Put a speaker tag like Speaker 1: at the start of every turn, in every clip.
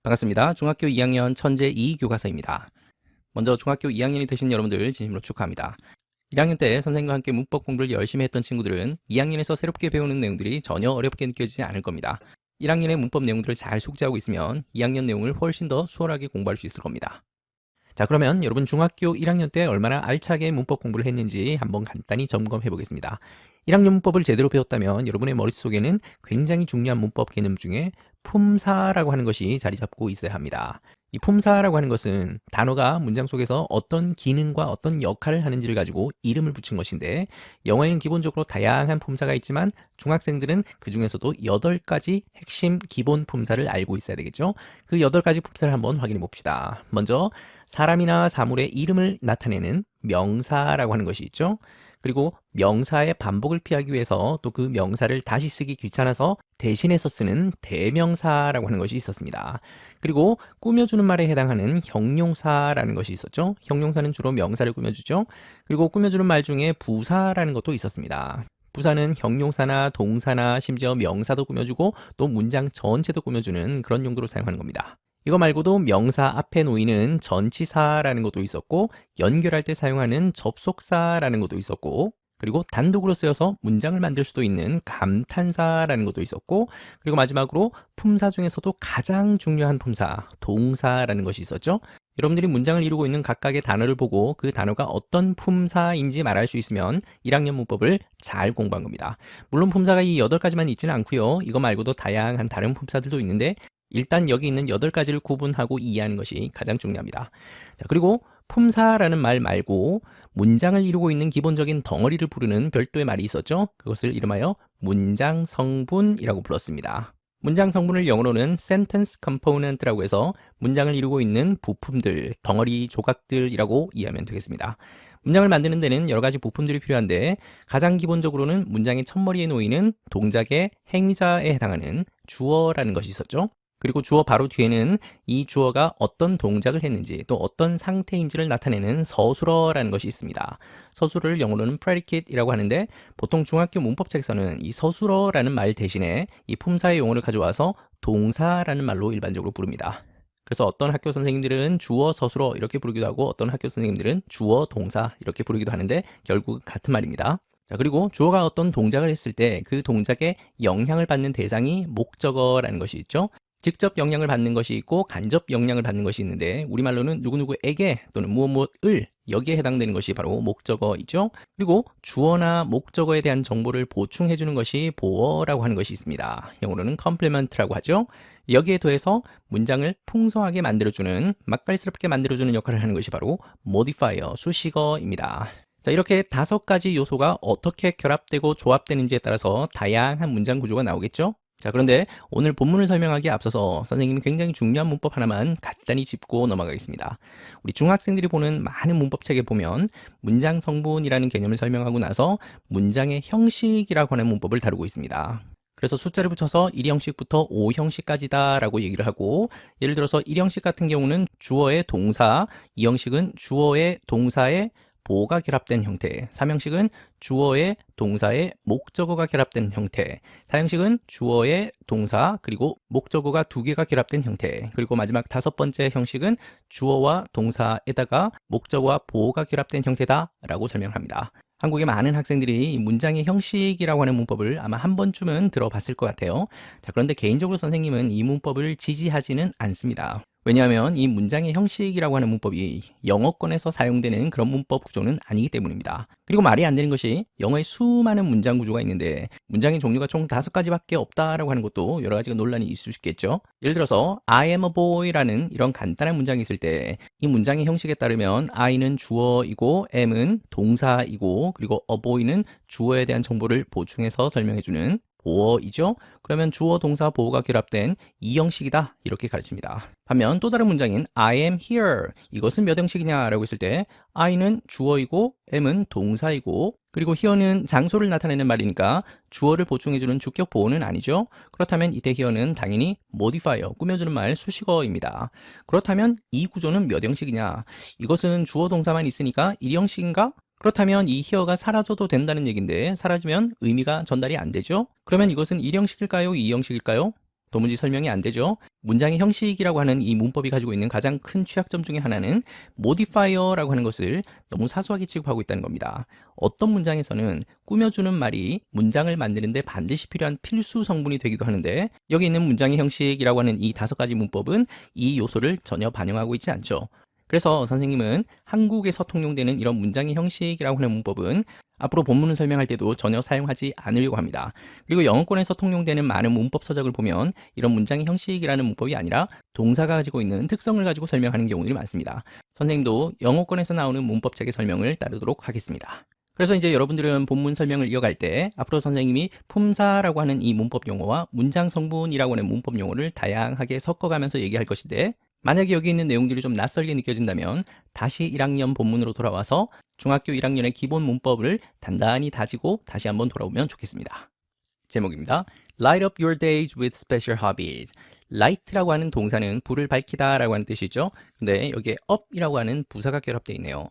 Speaker 1: 반갑습니다. 중학교 2학년 천재 2 교과서입니다. 먼저 중학교 2학년이 되신 여러분들 진심으로 축하합니다. 1학년 때 선생님과 함께 문법 공부를 열심히 했던 친구들은 2학년에서 새롭게 배우는 내용들이 전혀 어렵게 느껴지지 않을 겁니다. 1학년의 문법 내용들을 잘 숙지하고 있으면 2학년 내용을 훨씬 더 수월하게 공부할 수 있을 겁니다. 자, 그러면 여러분 중학교 1학년 때 얼마나 알차게 문법 공부를 했는지 한번 간단히 점검해 보겠습니다. 1학년 문법을 제대로 배웠다면 여러분의 머릿속에는 굉장히 중요한 문법 개념 중에 품사라고 하는 것이 자리 잡고 있어야 합니다. 이 품사라고 하는 것은 단어가 문장 속에서 어떤 기능과 어떤 역할을 하는지를 가지고 이름을 붙인 것인데, 영어에는 기본적으로 다양한 품사가 있지만 중학생들은 그 중에서도 8가지 핵심 기본 품사를 알고 있어야 되겠죠. 그 8가지 품사를 한번 확인해 봅시다. 먼저 사람이나 사물의 이름을 나타내는 명사라고 하는 것이 있죠. 그리고 명사의 반복을 피하기 위해서 또 그 명사를 다시 쓰기 귀찮아서 대신해서 쓰는 대명사라고 하는 것이 있었습니다. 그리고 꾸며주는 말에 해당하는 형용사라는 것이 있었죠. 형용사는 주로 명사를 꾸며주죠. 그리고 꾸며주는 말 중에 부사라는 것도 있었습니다. 부사는 형용사나 동사나 심지어 명사도 꾸며주고 또 문장 전체도 꾸며주는 그런 용도로 사용하는 겁니다. 이거 말고도 명사 앞에 놓이는 전치사라는 것도 있었고, 연결할 때 사용하는 접속사라는 것도 있었고, 그리고 단독으로 쓰여서 문장을 만들 수도 있는 감탄사라는 것도 있었고, 그리고 마지막으로 품사 중에서도 가장 중요한 품사, 동사라는 것이 있었죠. 여러분들이 문장을 이루고 있는 각각의 단어를 보고 그 단어가 어떤 품사인지 말할 수 있으면 1학년 문법을 잘 공부한 겁니다. 물론 품사가 이 8가지만 있지는 않고요. 이거 말고도 다양한 다른 품사들도 있는데 일단 여기 있는 8가지를 구분하고 이해하는 것이 가장 중요합니다. 자, 그리고 품사라는 말 말고 문장을 이루고 있는 기본적인 덩어리를 부르는 별도의 말이 있었죠. 그것을 이름하여 문장 성분이라고 불렀습니다. 문장 성분을 영어로는 sentence component라고 해서 문장을 이루고 있는 부품들, 덩어리 조각들이라고 이해하면 되겠습니다. 문장을 만드는 데는 여러 가지 부품들이 필요한데 가장 기본적으로는 문장의 첫머리에 놓이는 동작의 행위자에 해당하는 주어라는 것이 있었죠. 그리고 주어 바로 뒤에는 이 주어가 어떤 동작을 했는지 또 어떤 상태인지를 나타내는 서술어라는 것이 있습니다. 서술어를 영어로는 predicate이라고 하는데 보통 중학교 문법책에서는 이 서술어라는 말 대신에 이 품사의 용어를 가져와서 동사라는 말로 일반적으로 부릅니다. 그래서 어떤 학교 선생님들은 주어, 서술어 이렇게 부르기도 하고 어떤 학교 선생님들은 주어, 동사 이렇게 부르기도 하는데 결국 같은 말입니다. 자, 그리고 주어가 어떤 동작을 했을 때 그 동작에 영향을 받는 대상이 목적어라는 것이 있죠. 직접 영향을 받는 것이 있고 간접 영향을 받는 것이 있는데 우리말로는 누구누구에게 또는 무엇무엇을 여기에 해당되는 것이 바로 목적어이죠. 그리고 주어나 목적어에 대한 정보를 보충해 주는 것이 보어라고 하는 것이 있습니다. 영어로는 complement라고 하죠. 여기에 더해서 문장을 풍성하게 만들어주는, 맛깔스럽게 만들어주는 역할을 하는 것이 바로 modifier, 수식어입니다. 자, 이렇게 5가지 요소가 어떻게 결합되고 조합되는지에 따라서 다양한 문장 구조가 나오겠죠. 자, 그런데 오늘 본문을 설명하기에 앞서서 선생님이 굉장히 중요한 문법 하나만 간단히 짚고 넘어가겠습니다. 우리 중학생들이 보는 많은 문법책에 보면 문장 성분이라는 개념을 설명하고 나서 문장의 형식이라고 하는 문법을 다루고 있습니다. 그래서 숫자를 붙여서 1형식부터 5형식까지다 라고 얘기를 하고, 예를 들어서 1형식 같은 경우는 주어의 동사, 2형식은 주어의 동사의 보어가 결합된 형태, 3형식은 주어의 동사의 목적어가 결합된 형태, 4형식은 주어의 동사 그리고 목적어가 2개가 결합된 형태, 그리고 마지막 5번째 형식은 주어와 동사에다가 목적어와 보어가 결합된 형태다 라고 설명합니다. 한국의 많은 학생들이 문장의 형식이라고 하는 문법을 아마 한 번쯤은 들어봤을 것 같아요. 자, 그런데 개인적으로 선생님은 이 문법을 지지하지는 않습니다. 왜냐하면 이 문장의 형식이라고 하는 문법이 영어권에서 사용되는 그런 문법 구조는 아니기 때문입니다. 그리고 말이 안 되는 것이 영어에 수많은 문장 구조가 있는데 문장의 종류가 총 5가지밖에 없다라고 하는 것도 여러 가지가 논란이 있을 수 있겠죠. 예를 들어서 I am a boy라는 이런 간단한 문장이 있을 때 이 문장의 형식에 따르면 I는 주어이고 am은 동사이고 그리고 a boy는 주어에 대한 정보를 보충해서 설명해주는 보어이죠. 그러면 주어, 동사, 보어가 결합된 이 형식이다 이렇게 가르칩니다. 반면 또 다른 문장인 I am here, 이것은 몇 형식이냐 라고 했을 때 I는 주어이고 am은 동사이고 그리고 here는 장소를 나타내는 말이니까 주어를 보충해주는 주격 보어는 아니죠. 그렇다면 이때 here는 당연히 modifier, 꾸며주는 말, 수식어입니다. 그렇다면 이 구조는 몇 형식이냐, 이것은 주어, 동사만 있으니까 1형식인가? 그렇다면 이 here가 사라져도 된다는 얘기인데 사라지면 의미가 전달이 안 되죠. 그러면 이것은 1형식일까요? 2형식일까요? 도무지 설명이 안 되죠. 문장의 형식이라고 하는 이 문법이 가지고 있는 가장 큰 취약점 중에 하나는 modifier라고 하는 것을 너무 사소하게 취급하고 있다는 겁니다. 어떤 문장에서는 꾸며주는 말이 문장을 만드는데 반드시 필요한 필수 성분이 되기도 하는데 여기 있는 문장의 형식이라고 하는 이 5가지 문법은 이 요소를 전혀 반영하고 있지 않죠. 그래서 선생님은 한국에서 통용되는 이런 문장의 형식이라고 하는 문법은 앞으로 본문을 설명할 때도 전혀 사용하지 않으려고 합니다. 그리고 영어권에서 통용되는 많은 문법 서적을 보면 이런 문장의 형식이라는 문법이 아니라 동사가 가지고 있는 특성을 가지고 설명하는 경우들이 많습니다. 선생님도 영어권에서 나오는 문법책의 설명을 따르도록 하겠습니다. 그래서 이제 여러분들은 본문 설명을 이어갈 때 앞으로 선생님이 품사라고 하는 이 문법 용어와 문장 성분이라고 하는 문법 용어를 다양하게 섞어가면서 얘기할 것인데 만약에 여기 있는 내용들이 좀 낯설게 느껴진다면 다시 1학년 본문으로 돌아와서 중학교 1학년의 기본 문법을 단단히 다지고 다시 한번 돌아오면 좋겠습니다. 제목입니다. Light up your days with special hobbies. light라고 하는 동사는 불을 밝히다 라고 하는 뜻이죠. 근데 여기에 up이라고 하는 부사가 결합되어 있네요.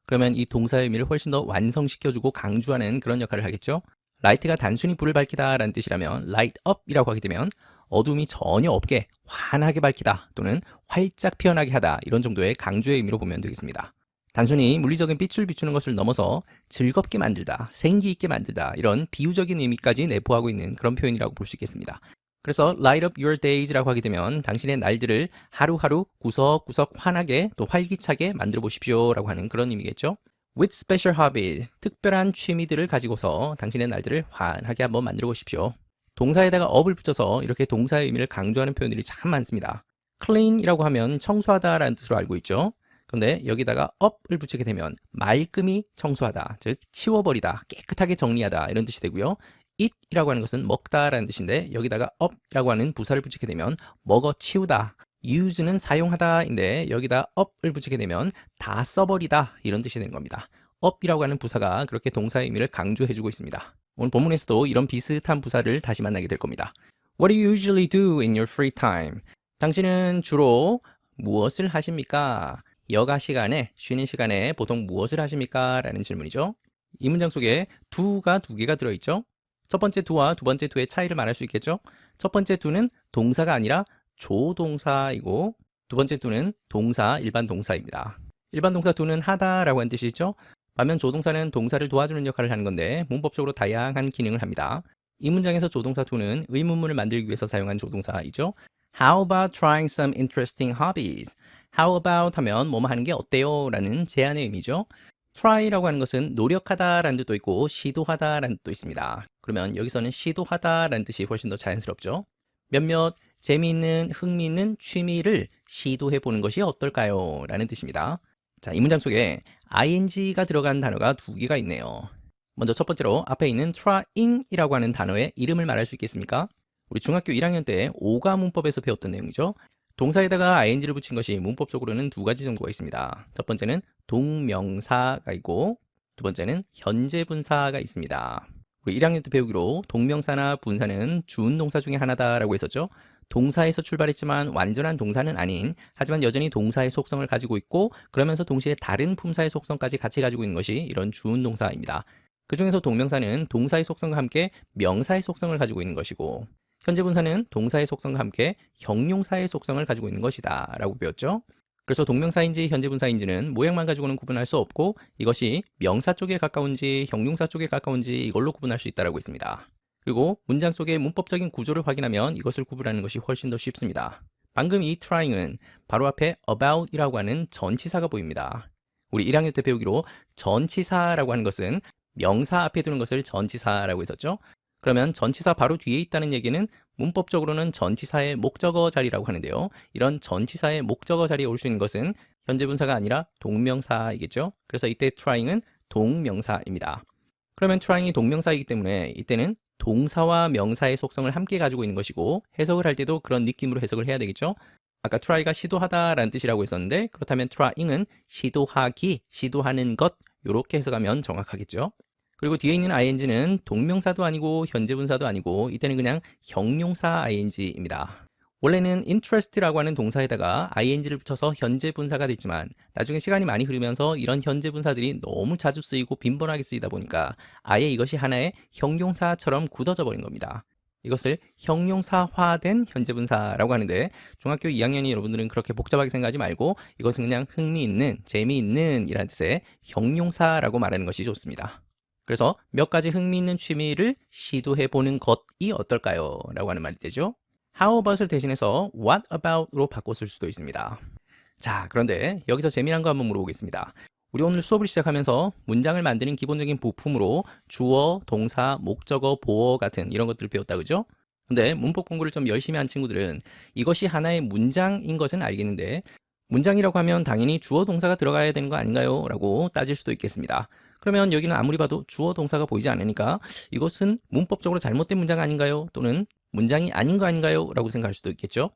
Speaker 1: 그러면 이 동사의 의미를 훨씬 더 완성시켜주고 강조하는 그런 역할을 하겠죠. light가 단순히 불을 밝히다 라는 뜻이라면 light up이라고 하게 되면 어둠이 전혀 없게 환하게 밝히다 또는 활짝 피어나게 하다 이런 정도의 강조의 의미로 보면 되겠습니다. 단순히 물리적인 빛을 비추는 것을 넘어서 즐겁게 만들다, 생기 있게 만들다 이런 비유적인 의미까지 내포하고 있는 그런 표현이라고 볼 수 있겠습니다. 그래서 light up your days라고 하게 되면 당신의 날들을 하루하루 구석구석 환하게 또 활기차게 만들어 보십시오 라고 하는 그런 의미겠죠. With special hobbies, 특별한 취미들을 가지고서 당신의 날들을 환하게 한번 만들어 보십시오. 동사에다가 up을 붙여서 이렇게 동사의 의미를 강조하는 표현들이 참 많습니다. clean이라고 하면 청소하다 라는 뜻으로 알고 있죠. 그런데 여기다가 up을 붙이게 되면 말끔히 청소하다, 즉 치워버리다, 깨끗하게 정리하다 이런 뜻이 되고요. eat이라고 하는 것은 먹다 라는 뜻인데 여기다가 up이라고 하는 부사를 붙이게 되면 먹어 치우다, use는 사용하다인데 여기다 up을 붙이게 되면 다 써버리다 이런 뜻이 되는 겁니다. up이라고 하는 부사가 그렇게 동사의 의미를 강조해주고 있습니다. 오늘 본문에서도 이런 비슷한 부사를 다시 만나게 될 겁니다. What do you usually do in your free time? 당신은 주로 무엇을 하십니까? 여가 시간에, 쉬는 시간에 보통 무엇을 하십니까? 라는 질문이죠. 이 문장 속에 do가 2개가 들어있죠. 첫 번째 do와 두 번째 do의 차이를 말할 수 있겠죠. 첫 번째 do는 동사가 아니라 조동사이고 두 번째 do는 동사, 일반 동사입니다. 일반 동사 do는 하다 라고 하는 뜻이 있죠. 반면 조동사는 동사를 도와주는 역할을 하는 건데 문법적으로 다양한 기능을 합니다. 이 문장에서 조동사 do는 의문문을 만들기 위해서 사용한 조동사이죠. How about trying some interesting hobbies? How about 하면 뭐뭐 하는 게 어때요? 라는 제안의 의미죠. try라고 하는 것은 노력하다 라는 뜻도 있고 시도하다 라는 뜻도 있습니다. 그러면 여기서는 시도하다 라는 뜻이 훨씬 더 자연스럽죠. 몇몇 재미있는, 흥미있는 취미를 시도해 보는 것이 어떨까요? 라는 뜻입니다. 자, 이 문장 속에 ing가 들어간 단어가 2개가 있네요. 먼저 첫 번째로 앞에 있는 trying이라고 하는 단어의 이름을 말할 수 있겠습니까? 우리 중학교 1학년 때 오가 문법에서 배웠던 내용이죠. 동사에다가 ing를 붙인 것이 문법적으로는 2가지 정도가 있습니다. 첫 번째는 동명사가 있고 두 번째는 현재 분사가 있습니다. 우리 1학년 때 배우기로 동명사나 분사는 주운동사 중에 하나다라고 했었죠. 동사에서 출발했지만 완전한 동사는 아닌, 하지만 여전히 동사의 속성을 가지고 있고 그러면서 동시에 다른 품사의 속성까지 같이 가지고 있는 것이 이런 주운동사입니다. 그 중에서 동명사는 동사의 속성과 함께 명사의 속성을 가지고 있는 것이고 현재 분사는 동사의 속성과 함께 형용사의 속성을 가지고 있는 것이다 라고 배웠죠. 그래서 동명사인지 현재 분사인지는 모양만 가지고는 구분할 수 없고 이것이 명사 쪽에 가까운지 형용사 쪽에 가까운지 이걸로 구분할 수 있다고 했습니다. 그리고 문장 속의 문법적인 구조를 확인하면 이것을 구분하는 것이 훨씬 더 쉽습니다. 방금 이 trying은 바로 앞에 about이라고 하는 전치사가 보입니다. 우리 1학년 때 배우기로 전치사라고 하는 것은 명사 앞에 두는 것을 전치사라고 했었죠. 그러면 전치사 바로 뒤에 있다는 얘기는 문법적으로는 전치사의 목적어 자리라고 하는데요. 이런 전치사의 목적어 자리에 올 수 있는 것은 현재 분사가 아니라 동명사이겠죠. 그래서 이때 trying은 동명사입니다. 그러면 trying이 동명사이기 때문에 이때는 동사와 명사의 속성을 함께 가지고 있는 것이고 해석을 할 때도 그런 느낌으로 해석을 해야 되겠죠. 아까 try가 시도하다 라는 뜻이라고 했었는데 그렇다면 trying은 시도하기, 시도하는 것 이렇게 해석하면 정확하겠죠. 그리고 뒤에 있는 ing는 동명사도 아니고 현재 분사도 아니고 이때는 그냥 형용사 ing입니다. 원래는 interest라고 하는 동사에다가 ing를 붙여서 현재 분사가 됐지만 나중에 시간이 많이 흐르면서 이런 현재 분사들이 너무 자주 쓰이고 빈번하게 쓰이다 보니까 아예 이것이 하나의 형용사처럼 굳어져 버린 겁니다. 이것을 형용사화된 현재분사라고 하는데 중학교 2학년이 여러분들은 그렇게 복잡하게 생각하지 말고 이것은 그냥 흥미있는, 재미있는 이라는 뜻의 형용사라고 말하는 것이 좋습니다. 그래서 몇 가지 흥미있는 취미를 시도해보는 것이 어떨까요? 라고 하는 말이 되죠. How about을 대신해서 what about로 바꿔 쓸 수도 있습니다. 자, 그런데 여기서 재미난 거 한번 물어보겠습니다. 우리 오늘 수업을 시작하면서 문장을 만드는 기본적인 부품으로 주어, 동사, 목적어, 보어 같은 이런 것들을 배웠다 그죠? 근데 문법 공부를 좀 열심히 한 친구들은 이것이 하나의 문장인 것은 알겠는데 문장이라고 하면 당연히 주어, 동사가 들어가야 되는 거 아닌가요? 라고 따질 수도 있겠습니다. 그러면 여기는 아무리 봐도 주어, 동사가 보이지 않으니까 이것은 문법적으로 잘못된 문장 아닌가요? 또는 문장이 아닌 거 아닌가요? 라고 생각할 수도 있겠죠?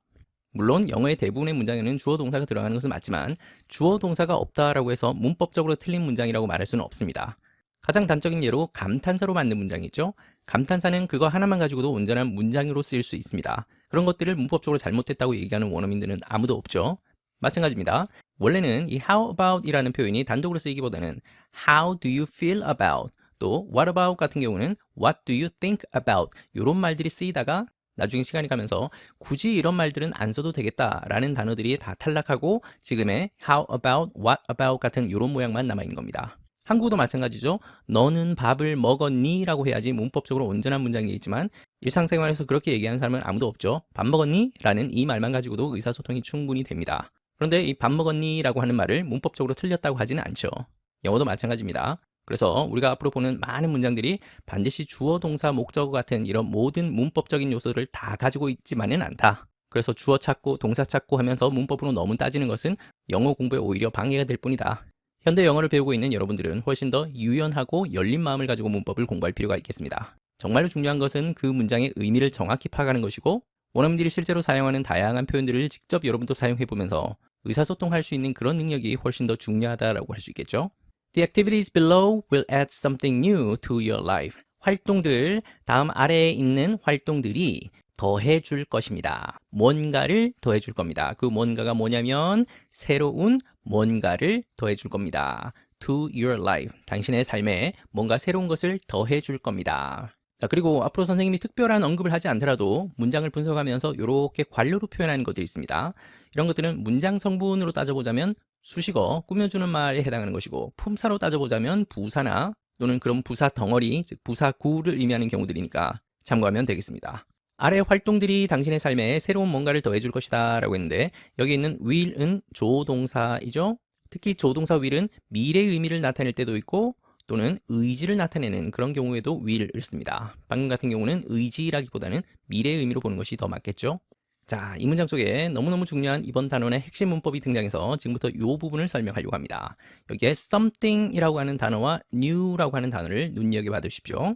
Speaker 1: 물론 영어의 대부분의 문장에는 주어 동사가 들어가는 것은 맞지만 주어 동사가 없다라고 해서 문법적으로 틀린 문장이라고 말할 수는 없습니다. 가장 단적인 예로 감탄사로 만든 문장이 있죠. 감탄사는 그거 하나만 가지고도 온전한 문장으로 쓰일 수 있습니다. 그런 것들을 문법적으로 잘못됐다고 얘기하는 원어민들은 아무도 없죠. 마찬가지입니다. 원래는 이 how about 이라는 표현이 단독으로 쓰이기보다는 how do you feel about 또 what about 같은 경우는 what do you think about 이런 말들이 쓰이다가 나중에 시간이 가면서 굳이 이런 말들은 안 써도 되겠다라는 단어들이 다 탈락하고 지금의 how about, what about 같은 이런 모양만 남아있는 겁니다. 한국어도 마찬가지죠. 너는 밥을 먹었니? 라고 해야지 문법적으로 온전한 문장이 있지만 일상생활에서 그렇게 얘기하는 사람은 아무도 없죠. 밥 먹었니? 라는 이 말만 가지고도 의사소통이 충분히 됩니다. 그런데 이 밥 먹었니? 라고 하는 말을 문법적으로 틀렸다고 하지는 않죠. 영어도 마찬가지입니다. 그래서 우리가 앞으로 보는 많은 문장들이 반드시 주어, 동사, 목적어 같은 이런 모든 문법적인 요소를 다 가지고 있지만은 않다. 그래서 주어 찾고 동사 찾고 하면서 문법으로 너무 따지는 것은 영어 공부에 오히려 방해가 될 뿐이다. 현대 영어를 배우고 있는 여러분들은 훨씬 더 유연하고 열린 마음을 가지고 문법을 공부할 필요가 있겠습니다. 정말로 중요한 것은 그 문장의 의미를 정확히 파악하는 것이고 원어민들이 실제로 사용하는 다양한 표현들을 직접 여러분도 사용해보면서 의사소통할 수 있는 그런 능력이 훨씬 더 중요하다고 할 수 있겠죠. The activities below will add something new to your life. 활동들, 다음 아래에 있는 활동들이 더해줄 것입니다. 뭔가를 더해줄 겁니다. 그 뭔가가 뭐냐면 새로운 뭔가를 더해줄 겁니다. To your life. 당신의 삶에 뭔가 새로운 것을 더해줄 겁니다. 자, 그리고 앞으로 선생님이 특별한 언급을 하지 않더라도 문장을 분석하면서 이렇게 관료로 표현하는 것들이 있습니다. 이런 것들은 문장 성분으로 따져보자면 수식어, 꾸며주는 말에 해당하는 것이고 품사로 따져보자면 부사나 또는 그런 부사 덩어리, 즉 부사구를 의미하는 경우들이니까 참고하면 되겠습니다. 아래 활동들이 당신의 삶에 새로운 뭔가를 더해줄 것이다 라고 했는데 여기 있는 will은 조동사이죠. 특히 조동사 will은 미래의 의미를 나타낼 때도 있고 또는 의지를 나타내는 그런 경우에도 will을 씁니다. 방금 같은 경우는 의지라기보다는 미래의 의미로 보는 것이 더 맞겠죠. 자, 이 문장 속에 너무너무 중요한 이번 단원의 핵심 문법이 등장해서 지금부터 이 부분을 설명하려고 합니다. 여기에 something이라고 하는 단어와 new라고 하는 단어를 눈여겨봐 두십시오.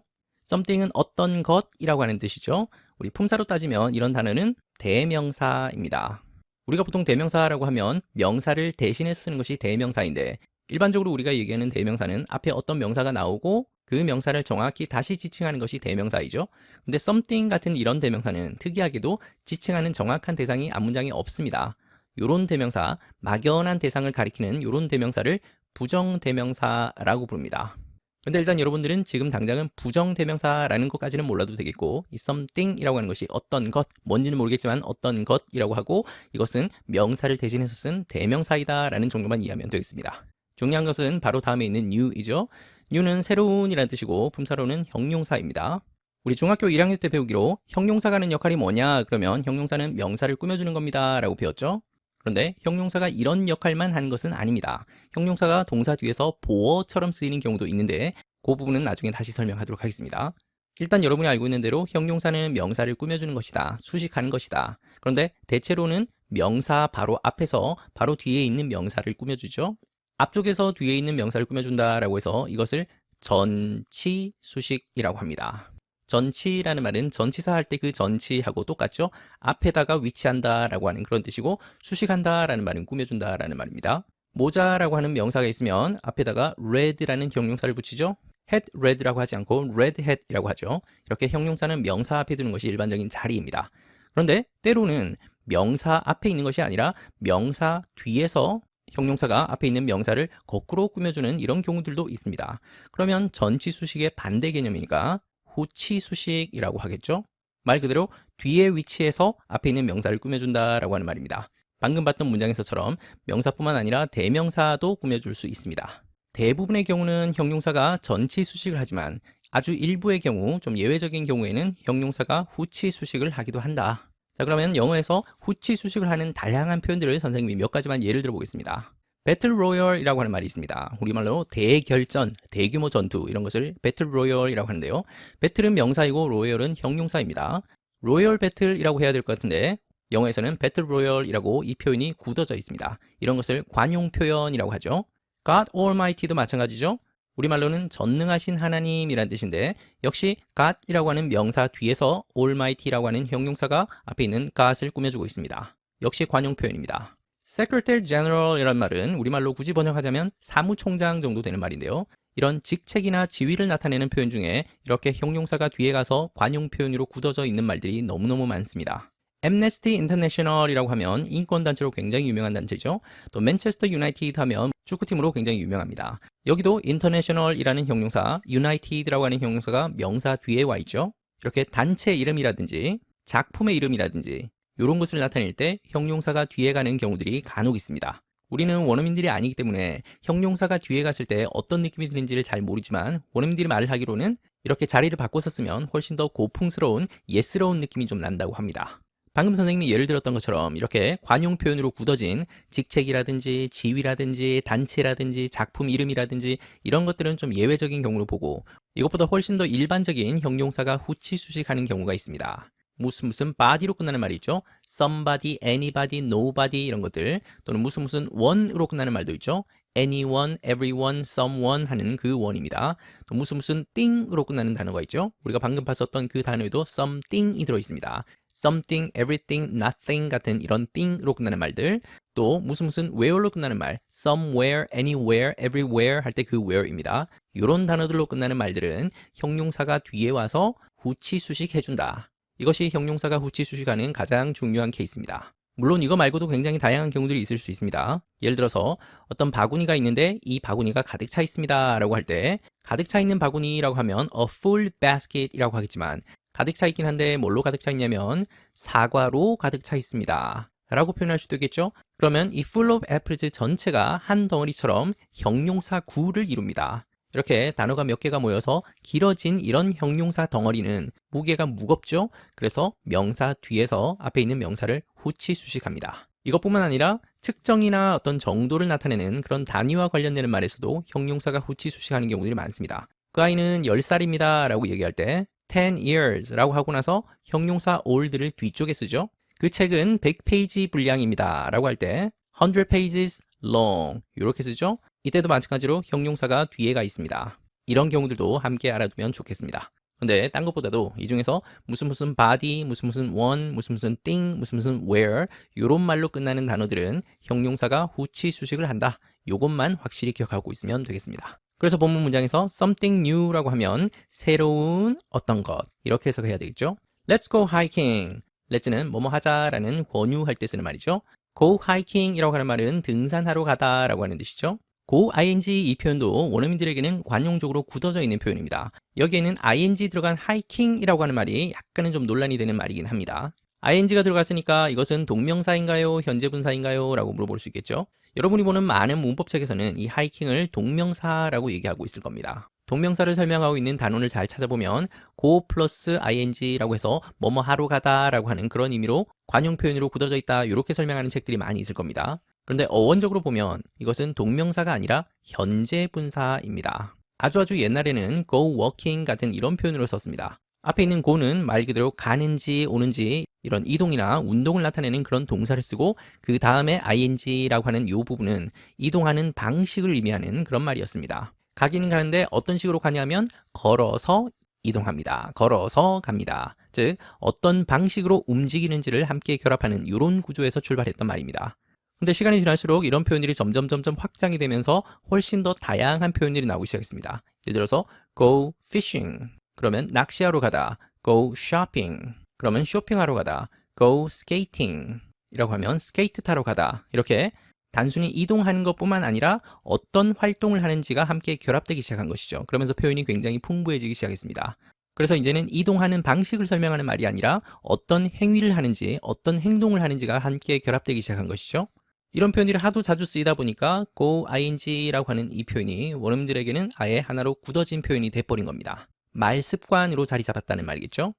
Speaker 1: something은 어떤 것이라고 하는 뜻이죠. 우리 품사로 따지면 이런 단어는 대명사입니다. 우리가 보통 대명사라고 하면 명사를 대신해서 쓰는 것이 대명사인데 일반적으로 우리가 얘기하는 대명사는 앞에 어떤 명사가 나오고 그 명사를 정확히 다시 지칭하는 것이 대명사이죠. 근데 something 같은 이런 대명사는 특이하게도 지칭하는 정확한 대상이 앞문장에 없습니다. 요런 대명사, 막연한 대상을 가리키는 요런 대명사를 부정대명사라고 부릅니다. 근데 일단 여러분들은 지금 당장은 부정대명사라는 것까지는 몰라도 되겠고 이 something이라고 하는 것이 어떤 것, 뭔지는 모르겠지만 어떤 것이라고 하고 이것은 명사를 대신해서 쓴 대명사이다 라는 정도만 이해하면 되겠습니다. 중요한 것은 바로 다음에 있는 new이죠. new는 새로운이라는 뜻이고 품사로는 형용사입니다. 우리 중학교 1학년 때 배우기로 형용사가 하는 역할이 뭐냐 그러면 형용사는 명사를 꾸며주는 겁니다 라고 배웠죠. 그런데 형용사가 이런 역할만 하는 것은 아닙니다. 형용사가 동사 뒤에서 보어처럼 쓰이는 경우도 있는데 그 부분은 나중에 다시 설명하도록 하겠습니다. 일단 여러분이 알고 있는 대로 형용사는 명사를 꾸며주는 것이다. 수식하는 것이다. 그런데 대체로는 명사 바로 앞에서 바로 뒤에 있는 명사를 꾸며주죠. 앞쪽에서 뒤에 있는 명사를 꾸며준다라고 해서 이것을 전치 수식이라고 합니다. 전치라는 말은 전치사 할 때 그 전치하고 똑같죠. 앞에다가 위치한다라고 하는 그런 뜻이고 수식한다라는 말은 꾸며준다라는 말입니다. 모자라고 하는 명사가 있으면 앞에다가 red라는 형용사를 붙이죠. had red라고 하지 않고 red hat이라고 하죠. 이렇게 형용사는 명사 앞에 두는 것이 일반적인 자리입니다. 그런데 때로는 명사 앞에 있는 것이 아니라 명사 뒤에서 형용사가 앞에 있는 명사를 거꾸로 꾸며주는 이런 경우들도 있습니다. 그러면 전치 수식의 반대 개념이니까 후치 수식이라고 하겠죠. 말 그대로 뒤에 위치해서 앞에 있는 명사를 꾸며준다 라고 하는 말입니다. 방금 봤던 문장에서처럼 명사뿐만 아니라 대명사도 꾸며줄 수 있습니다. 대부분의 경우는 형용사가 전치 수식을 하지만 아주 일부의 경우, 좀 예외적인 경우에는 형용사가 후치 수식을 하기도 한다. 자, 그러면 영어에서 후치 수식을 하는 다양한 표현들을 선생님이 몇 가지만 예를 들어 보겠습니다. 배틀 로열이라고 하는 말이 있습니다. 우리말로 대결전, 대규모 전투 이런 것을 배틀 로열이라고 하는데요. 배틀은 명사이고 로열은 형용사입니다. 로열 배틀이라고 해야 될 것 같은데 영어에서는 배틀 로열이라고 이 표현이 굳어져 있습니다. 이런 것을 관용 표현이라고 하죠. God Almighty도 마찬가지죠. 우리말로는 전능하신 하나님이란 뜻인데 역시 God이라고 하는 명사 뒤에서 Almighty라고 하는 형용사가 앞에 있는 God을 꾸며주고 있습니다. 역시 관용 표현입니다. Secretary General이란 말은 우리말로 굳이 번역하자면 사무총장 정도 되는 말인데요. 이런 직책이나 지위를 나타내는 표현 중에 이렇게 형용사가 뒤에 가서 관용 표현으로 굳어져 있는 말들이 너무너무 많습니다. Amnesty International이라고 하면 인권단체로 굉장히 유명한 단체죠. 또 맨체스터 유나이티드 하면 축구팀으로 굉장히 유명합니다. 여기도 International이라는 형용사, United라고 하는 형용사가 명사 뒤에 와 있죠. 이렇게 단체 이름이라든지 작품의 이름이라든지 이런 것을 나타낼 때 형용사가 뒤에 가는 경우들이 간혹 있습니다. 우리는 원어민들이 아니기 때문에 형용사가 뒤에 갔을 때 어떤 느낌이 드는지를 잘 모르지만 원어민들이 말을 하기로는 이렇게 자리를 바꿔 썼으면 훨씬 더 고풍스러운 예스러운 느낌이 좀 난다고 합니다. 방금 선생님이 예를 들었던 것처럼 이렇게 관용 표현으로 굳어진 직책이라든지 지위라든지 단체라든지 작품 이름이라든지 이런 것들은 좀 예외적인 경우로 보고 이것보다 훨씬 더 일반적인 형용사가 후치 수식하는 경우가 있습니다. 무슨 body로 끝나는 말이 있죠. somebody, anybody, nobody 이런 것들 또는 무슨 one으로 끝나는 말도 있죠. anyone, everyone, someone 하는 그 one입니다. 또 무슨 thing으로 끝나는 단어가 있죠. 우리가 방금 봤었던 그 단어에도 something이 들어있습니다. something, everything, nothing 같은 이런 thing으로 끝나는 말들 또 무슨 where로 끝나는 말 somewhere, anywhere, everywhere 할 때 그 where입니다. 이런 단어들로 끝나는 말들은 형용사가 뒤에 와서 후치 수식해준다. 이것이 형용사가 후치 수식하는 가장 중요한 케이스입니다. 물론 이거 말고도 굉장히 다양한 경우들이 있을 수 있습니다. 예를 들어서 어떤 바구니가 있는데 이 바구니가 가득 차 있습니다 라고 할 때 가득 차 있는 바구니라고 하면 a full basket 이라고 하겠지만 가득 차 있긴 한데 뭘로 가득 차 있냐면 사과로 가득 차 있습니다 라고 표현할 수도 있겠죠. 그러면 이 full of apples 전체가 한 덩어리처럼 형용사 구를 이룹니다. 이렇게 단어가 몇 개가 모여서 길어진 이런 형용사 덩어리는 무게가 무겁죠. 그래서 명사 뒤에서 앞에 있는 명사를 후치 수식합니다. 이것뿐만 아니라 측정이나 어떤 정도를 나타내는 그런 단위와 관련되는 말에서도 형용사가 후치 수식하는 경우들이 많습니다. 그 아이는 10살입니다 라고 얘기할 때 10 years 라고 하고 나서 형용사 old를 뒤쪽에 쓰죠. 그 책은 100페이지 분량입니다 라고 할 때 100 pages long 이렇게 쓰죠. 이때도 마찬가지로 형용사가 뒤에 가 있습니다. 이런 경우들도 함께 알아두면 좋겠습니다. 근데 딴 것보다도 이 중에서 무슨 body, 무슨 one, 무슨 thing, 무슨 where 이런 말로 끝나는 단어들은 형용사가 후치 수식을 한다. 요것만 확실히 기억하고 있으면 되겠습니다. 그래서 본문 문장에서 something new라고 하면 새로운 어떤 것 이렇게 해석해야 되겠죠. Let's go hiking. let's는 뭐뭐 하자라는 권유할 때 쓰는 말이죠. go hiking이라고 하는 말은 등산하러 가다라고 하는 뜻이죠. go ing 이 표현도 원어민들에게는 관용적으로 굳어져 있는 표현입니다. 여기에는 ing 들어간 hiking이라고 하는 말이 약간은 좀 논란이 되는 말이긴 합니다. ing가 들어갔으니까 이것은 동명사인가요? 현재 분사인가요? 라고 물어볼 수 있겠죠. 여러분이 보는 많은 문법책에서는 이 hiking을 동명사라고 얘기하고 있을 겁니다. 동명사를 설명하고 있는 단원을 잘 찾아보면 go 플러스 ing라고 해서 뭐뭐 하러 가다 라고 하는 그런 의미로 관용 표현으로 굳어져 있다 이렇게 설명하는 책들이 많이 있을 겁니다. 그런데 어원적으로 보면 이것은 동명사가 아니라 현재 분사입니다. 아주 옛날에는 go walking 같은 이런 표현으로 썼습니다. 앞에 있는 go는 말 그대로 가는지 오는지 이런 이동이나 운동을 나타내는 그런 동사를 쓰고 그 다음에 ing라고 하는 이 부분은 이동하는 방식을 의미하는 그런 말이었습니다. 가기는 가는데 어떤 식으로 가냐면 걸어서 이동합니다. 걸어서 갑니다. 즉 어떤 방식으로 움직이는지를 함께 결합하는 이런 구조에서 출발했던 말입니다. 근데 시간이 지날수록 이런 표현들이 점점 확장이 되면서 훨씬 더 다양한 표현들이 나오기 시작했습니다. 예를 들어서 go fishing 그러면 낚시하러 가다. go shopping 그러면 쇼핑하러 가다. go skating 이라고 하면 스케이트 타러 가다. 이렇게 단순히 이동하는 것뿐만 아니라 어떤 활동을 하는지가 함께 결합되기 시작한 것이죠. 그러면서 표현이 굉장히 풍부해지기 시작했습니다. 그래서 이제는 이동하는 방식을 설명하는 말이 아니라 어떤 행위를 하는지, 어떤 행동을 하는지가 함께 결합되기 시작한 것이죠. 이런 표현들이 하도 자주 쓰이다 보니까 go ing라고 하는 이 표현이 원어민들에게는 아예 하나로 굳어진 표현이 돼버린 겁니다. 말 습관으로 자리 잡았다는 말이겠죠.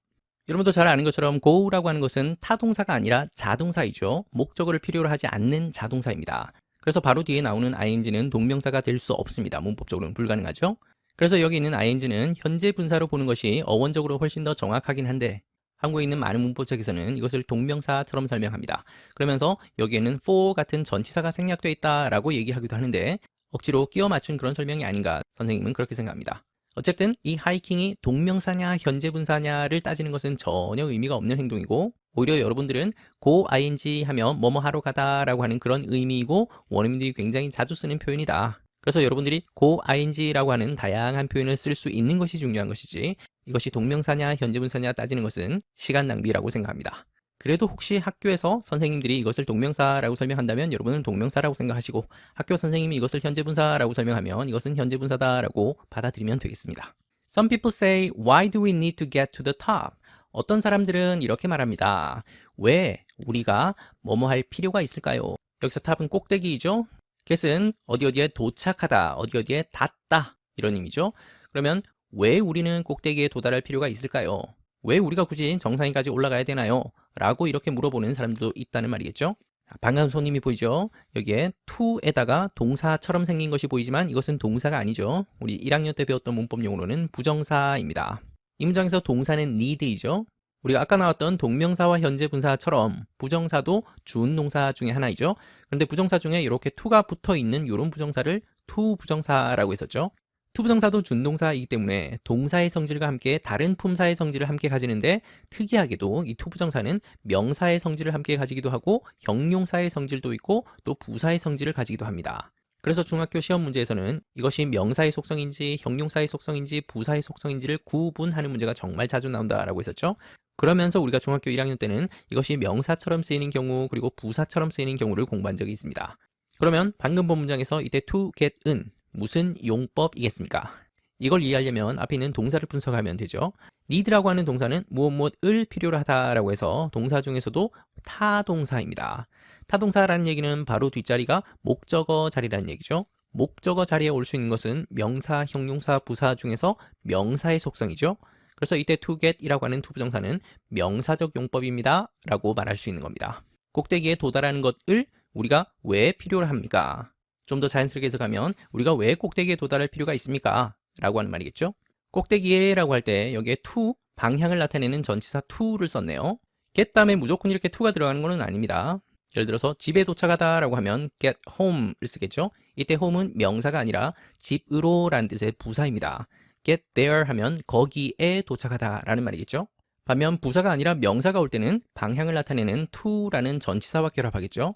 Speaker 1: 여러분도 잘 아는 것처럼 go라고 하는 것은 타동사가 아니라 자동사이죠. 목적어를 필요로 하지 않는 자동사입니다. 그래서 바로 뒤에 나오는 ing는 동명사가 될 수 없습니다. 문법적으로는 불가능하죠. 그래서 여기 있는 ing는 현재 분사로 보는 것이 어원적으로 훨씬 더 정확하긴 한데 한국에 있는 많은 문법책에서는 이것을 동명사처럼 설명합니다. 그러면서 여기에는 for 같은 전치사가 생략되어 있다라고 얘기하기도 하는데 억지로 끼워 맞춘 그런 설명이 아닌가 선생님은 그렇게 생각합니다. 어쨌든 이 하이킹이 동명사냐 현재 분사냐를 따지는 것은 전혀 의미가 없는 행동이고 오히려 여러분들은 go ing 하면 뭐뭐 하러 가다라고 하는 그런 의미이고 원어민들이 굉장히 자주 쓰는 표현이다. 그래서 여러분들이 go ing라고 하는 다양한 표현을 쓸 수 있는 것이 중요한 것이지 이것이 동명사냐 현재 분사냐 따지는 것은 시간 낭비라고 생각합니다. 그래도 혹시 학교에서 선생님들이 이것을 동명사라고 설명한다면 여러분은 동명사라고 생각하시고 학교 선생님이 이것을 현재 분사라고 설명하면 이것은 현재 분사다라고 받아들이면 되겠습니다. Some people say, why do we need to get to the top? 어떤 사람들은 이렇게 말합니다. 왜 우리가 뭐뭐 할 필요가 있을까요? 여기서 탑은 꼭대기이죠? get은 어디 어디에 도착하다, 어디 어디에 닿다 이런 의미죠. 그러면 왜 우리는 꼭대기에 도달할 필요가 있을까요? 왜 우리가 굳이 정상에까지 올라가야 되나요? 라고 이렇게 물어보는 사람들도 있다는 말이겠죠. 반가운 손님이 보이죠? 여기에 to에다가 동사처럼 생긴 것이 보이지만 이것은 동사가 아니죠. 우리 1학년 때 배웠던 문법 용어로는 부정사입니다. 이 문장에서 동사는 need이죠. 우리가 아까 나왔던 동명사와 현재 분사처럼 부정사도 준동사 중에 하나이죠. 그런데 부정사 중에 이렇게 to가 붙어 있는 이런 부정사를 to 부정사라고 했었죠. to 부정사도 준동사이기 때문에 동사의 성질과 함께 다른 품사의 성질을 함께 가지는데 특이하게도 이 to 부정사는 명사의 성질을 함께 가지기도 하고 형용사의 성질도 있고 또 부사의 성질을 가지기도 합니다. 그래서 중학교 시험 문제에서는 이것이 명사의 속성인지 형용사의 속성인지 부사의 속성인지를 구분하는 문제가 정말 자주 나온다라고 했었죠. 그러면서 우리가 중학교 1학년 때는 이것이 명사처럼 쓰이는 경우 그리고 부사처럼 쓰이는 경우를 공부한 적이 있습니다. 그러면 방금 본 문장에서 이때 to get은 무슨 용법이겠습니까? 이걸 이해하려면 앞에 있는 동사를 분석하면 되죠. need라고 하는 동사는 무엇을 필요로 하다라고 해서 동사 중에서도 타동사입니다. 타동사라는 얘기는 바로 뒷자리가 목적어 자리라는 얘기죠. 목적어 자리에 올 수 있는 것은 명사, 형용사, 부사 중에서 명사의 속성이죠. 그래서 이때 to get이라고 하는 to 부정사는 명사적 용법입니다 라고 말할 수 있는 겁니다. 꼭대기에 도달하는 것을 우리가 왜 필요로 합니까? 좀 더 자연스럽게 해석하면 우리가 왜 꼭대기에 도달할 필요가 있습니까? 라고 하는 말이겠죠. 꼭대기에 라고 할 때 여기에 to, 방향을 나타내는 전치사 to를 썼네요. get 다음에 무조건 이렇게 to가 들어가는 것은 아닙니다. 예를 들어서 집에 도착하다 라고 하면 get home을 쓰겠죠. 이때 home은 명사가 아니라 집으로 라는 뜻의 부사입니다. get there 하면 거기에 도착하다 라는 말이겠죠. 반면 부사가 아니라 명사가 올 때는 방향을 나타내는 to라는 전치사와 결합하겠죠.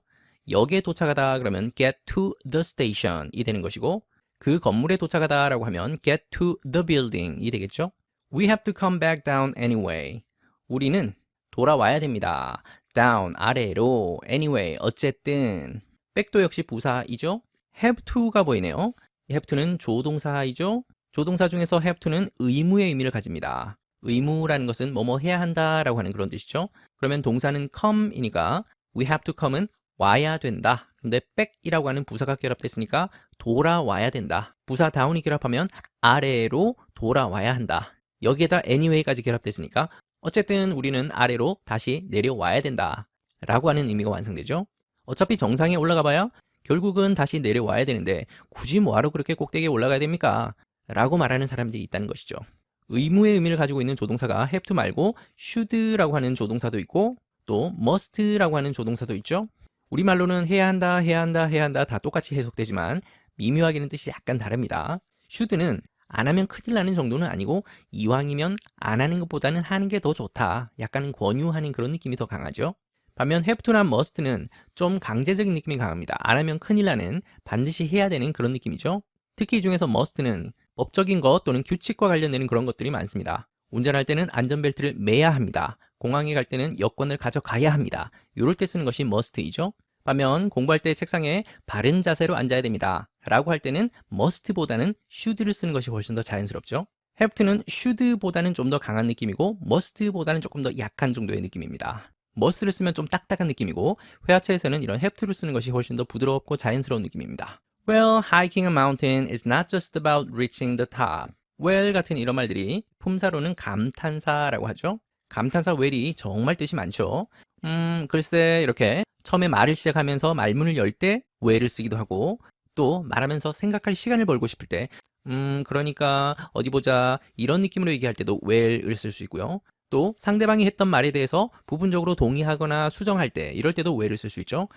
Speaker 1: 역에 도착하다 그러면 get to the station 이 되는 것이고 그 건물에 도착하다 라고 하면 get to the building 이 되겠죠. We have to come back down anyway. 우리는 돌아와야 됩니다. down 아래로 anyway 어쨌든 back도 역시 부사이죠. have to가 보이네요. have to는 조동사이죠. 조동사 중에서 have to는 의무의 의미를 가집니다. 의무라는 것은 뭐뭐 해야 한다 라고 하는 그런 뜻이죠. 그러면 동사는 come이니까 we have to come은 와야 된다. 근데 back이라고 하는 부사가 결합됐으니까 돌아와야 된다. 부사 down이 결합하면 아래로 돌아와야 한다. 여기에다 anyway까지 결합됐으니까 어쨌든 우리는 아래로 다시 내려와야 된다 라고 하는 의미가 완성되죠. 어차피 정상에 올라가 봐야 결국은 다시 내려와야 되는데 굳이 뭐하러 그렇게 꼭대기에 올라가야 됩니까? 라고 말하는 사람들이 있다는 것이죠. 의무의 의미를 가지고 있는 조동사가 have to 말고 should라고 하는 조동사도 있고 또 must라고 하는 조동사도 있죠. 우리말로는 해야 한다, 해야 한다, 해야 한다 다 똑같이 해석되지만 미묘하게는 뜻이 약간 다릅니다. should는 안 하면 큰일 나는 정도는 아니고 이왕이면 안 하는 것보다는 하는 게 더 좋다. 약간 권유하는 그런 느낌이 더 강하죠. 반면 have to나 must는 좀 강제적인 느낌이 강합니다. 안 하면 큰일 나는 반드시 해야 되는 그런 느낌이죠. 특히 이 중에서 must는 법적인 것 또는 규칙과 관련되는 그런 것들이 많습니다. 운전할 때는 안전벨트를 매야 합니다. 공항에 갈 때는 여권을 가져가야 합니다. 이럴 때 쓰는 것이 must이죠. 반면 공부할 때 책상에 바른 자세로 앉아야 됩니다. 라고 할 때는 must보다는 should를 쓰는 것이 훨씬 더 자연스럽죠. have to는 should보다는 좀 더 강한 느낌이고 must보다는 조금 더 약한 정도의 느낌입니다. must를 쓰면 좀 딱딱한 느낌이고 회화체에서는 이런 have to를 쓰는 것이 훨씬 더 부드럽고 자연스러운 느낌입니다. Well, hiking a mountain is not just about reaching the top. well 같은 이런 말들이 품사로는 감탄사라고 하죠. 감탄사 well이 정말 뜻이 많죠. 글쎄 이렇게 처음에 말을 시작하면서 말문을 열 때 well을 쓰기도 하고 또 말하면서 생각할 시간을 벌고 싶을 때 그러니까 어디 보자 이런 느낌으로 얘기할 때도 well을 쓸 수 있고요. 또 상대방이 했던 말에 대해서 부분적으로 동의하거나 수정할 때 이럴 때도 well을 쓸 수 있죠.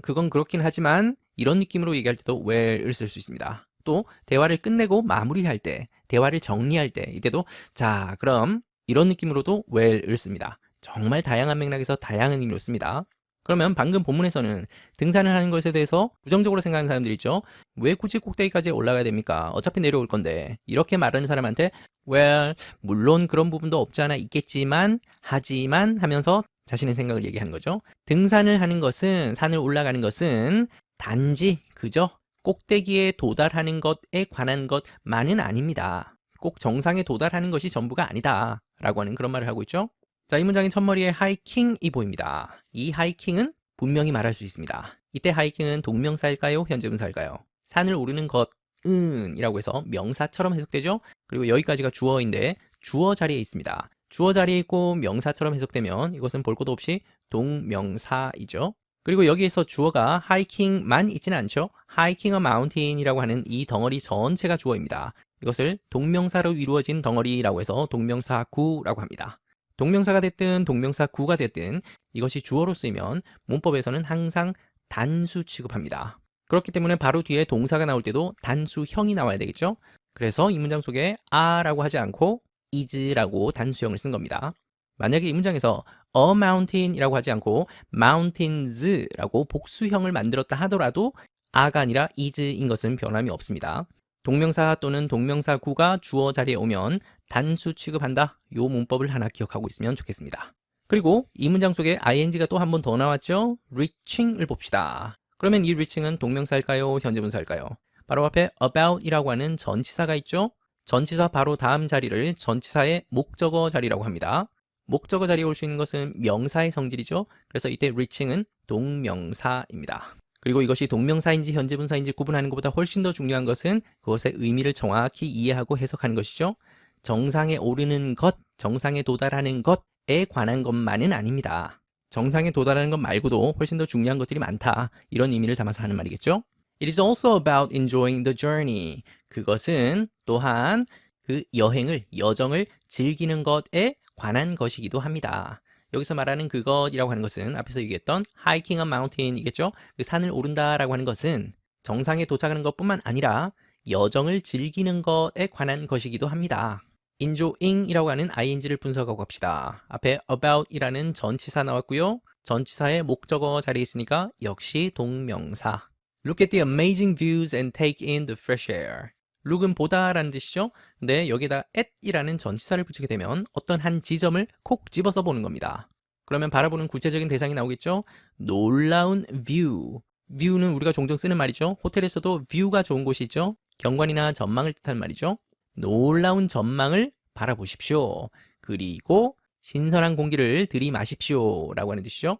Speaker 1: 그건 그렇긴 하지만 이런 느낌으로 얘기할 때도 well을 쓸 수 있습니다. 또 대화를 끝내고 마무리할 때, 대화를 정리할 때 이때도 자 그럼 이런 느낌으로도 well을 씁니다. 정말 다양한 맥락에서 다양한 의미로 씁니다. 그러면 방금 본문에서는 등산을 하는 것에 대해서 부정적으로 생각하는 사람들이 있죠. 왜 굳이 꼭대기까지 올라가야 됩니까? 어차피 내려올 건데. 이렇게 말하는 사람한테 well, 물론 그런 부분도 없지 않아 있겠지만 하지만 하면서 자신의 생각을 얘기하는 거죠. 등산을 하는 것은, 산을 올라가는 것은 단지 그저 꼭대기에 도달하는 것에 관한 것만은 아닙니다. 꼭 정상에 도달하는 것이 전부가 아니다 라고 하는 그런 말을 하고 있죠. 자, 이 문장의 첫머리에 하이킹이 보입니다. 이 하이킹은 분명히 말할 수 있습니다. 이때 하이킹은 동명사일까요? 현재분사일까요? 산을 오르는 것은 이라고 해서 명사처럼 해석되죠? 그리고 여기까지가 주어인데 주어 자리에 있습니다. 주어 자리에 있고 명사처럼 해석되면 이것은 볼 것도 없이 동명사이죠. 그리고 여기에서 주어가 하이킹만 있지는 않죠. hiking a mountain이라고 하는 이 덩어리 전체가 주어입니다. 이것을 동명사로 이루어진 덩어리라고 해서 동명사구라고 합니다. 동명사가 됐든 동명사구가 됐든 이것이 주어로 쓰이면 문법에서는 항상 단수 취급합니다. 그렇기 때문에 바로 뒤에 동사가 나올 때도 단수형이 나와야 되겠죠? 그래서 이 문장 속에 a라고 하지 않고 is라고 단수형을 쓴 겁니다. 만약에 이 문장에서 a mountain이라고 하지 않고 mountains라고 복수형을 만들었다 하더라도 a가 아니라 is인 것은 변함이 없습니다. 동명사 또는 동명사구가 주어 자리에 오면 단수 취급한다. 이 문법을 하나 기억하고 있으면 좋겠습니다. 그리고 이 문장 속에 ing가 또 한 번 더 나왔죠. reaching을 봅시다. 그러면 이 reaching은 동명사일까요? 현재분사일까요? 바로 앞에 about이라고 하는 전치사가 있죠. 전치사 바로 다음 자리를 전치사의 목적어 자리라고 합니다. 목적어 자리에 올 수 있는 것은 명사의 성질이죠. 그래서 이때 reaching은 동명사입니다. 그리고 이것이 동명사인지 현재분사인지 구분하는 것보다 훨씬 더 중요한 것은 그것의 의미를 정확히 이해하고 해석하는 것이죠. 정상에 오르는 것, 정상에 도달하는 것에 관한 것만은 아닙니다. 정상에 도달하는 것 말고도 훨씬 더 중요한 것들이 많다. 이런 의미를 담아서 하는 말이겠죠. It is also about enjoying the journey. 그것은 또한 그 여정을 즐기는 것에 관한 것이기도 합니다. 여기서 말하는 그것이라고 하는 것은 앞에서 얘기했던 hiking a mountain이겠죠. 그 산을 오른다라고 하는 것은 정상에 도착하는 것뿐만 아니라 여정을 즐기는 것에 관한 것이기도 합니다. enjoying이라고 하는 ing를 분석하고 갑시다. 앞에 about이라는 전치사 나왔고요. 전치사의 목적어 자리에 있으니까 역시 동명사. Look at the amazing views and take in the fresh air. look은 보다라는 뜻이죠. 근데 여기에다 at이라는 전치사를 붙이게 되면 어떤 한 지점을 콕 집어서 보는 겁니다. 그러면 바라보는 구체적인 대상이 나오겠죠. 놀라운 view. view는 우리가 종종 쓰는 말이죠. 호텔에서도 view가 좋은 곳이 있죠. 경관이나 전망을 뜻하는 말이죠. 놀라운 전망을 바라보십시오. 그리고 신선한 공기를 들이마십시오 라고 하는 뜻이죠.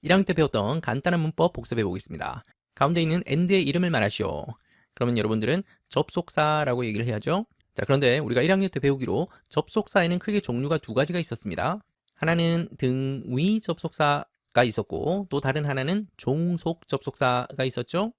Speaker 1: 1학년 때 배웠던 간단한 문법 복습해 보겠습니다. 가운데 있는 and의 이름을 말하시오. 그러면 여러분들은 접속사라고 얘기를 해야죠. 자, 그런데 우리가 1학년 때 배우기로 접속사에는 크게 종류가 두 가지가 있었습니다. 하나는 등위 접속사가 있었고 또 다른 하나는 종속 접속사가 있었죠.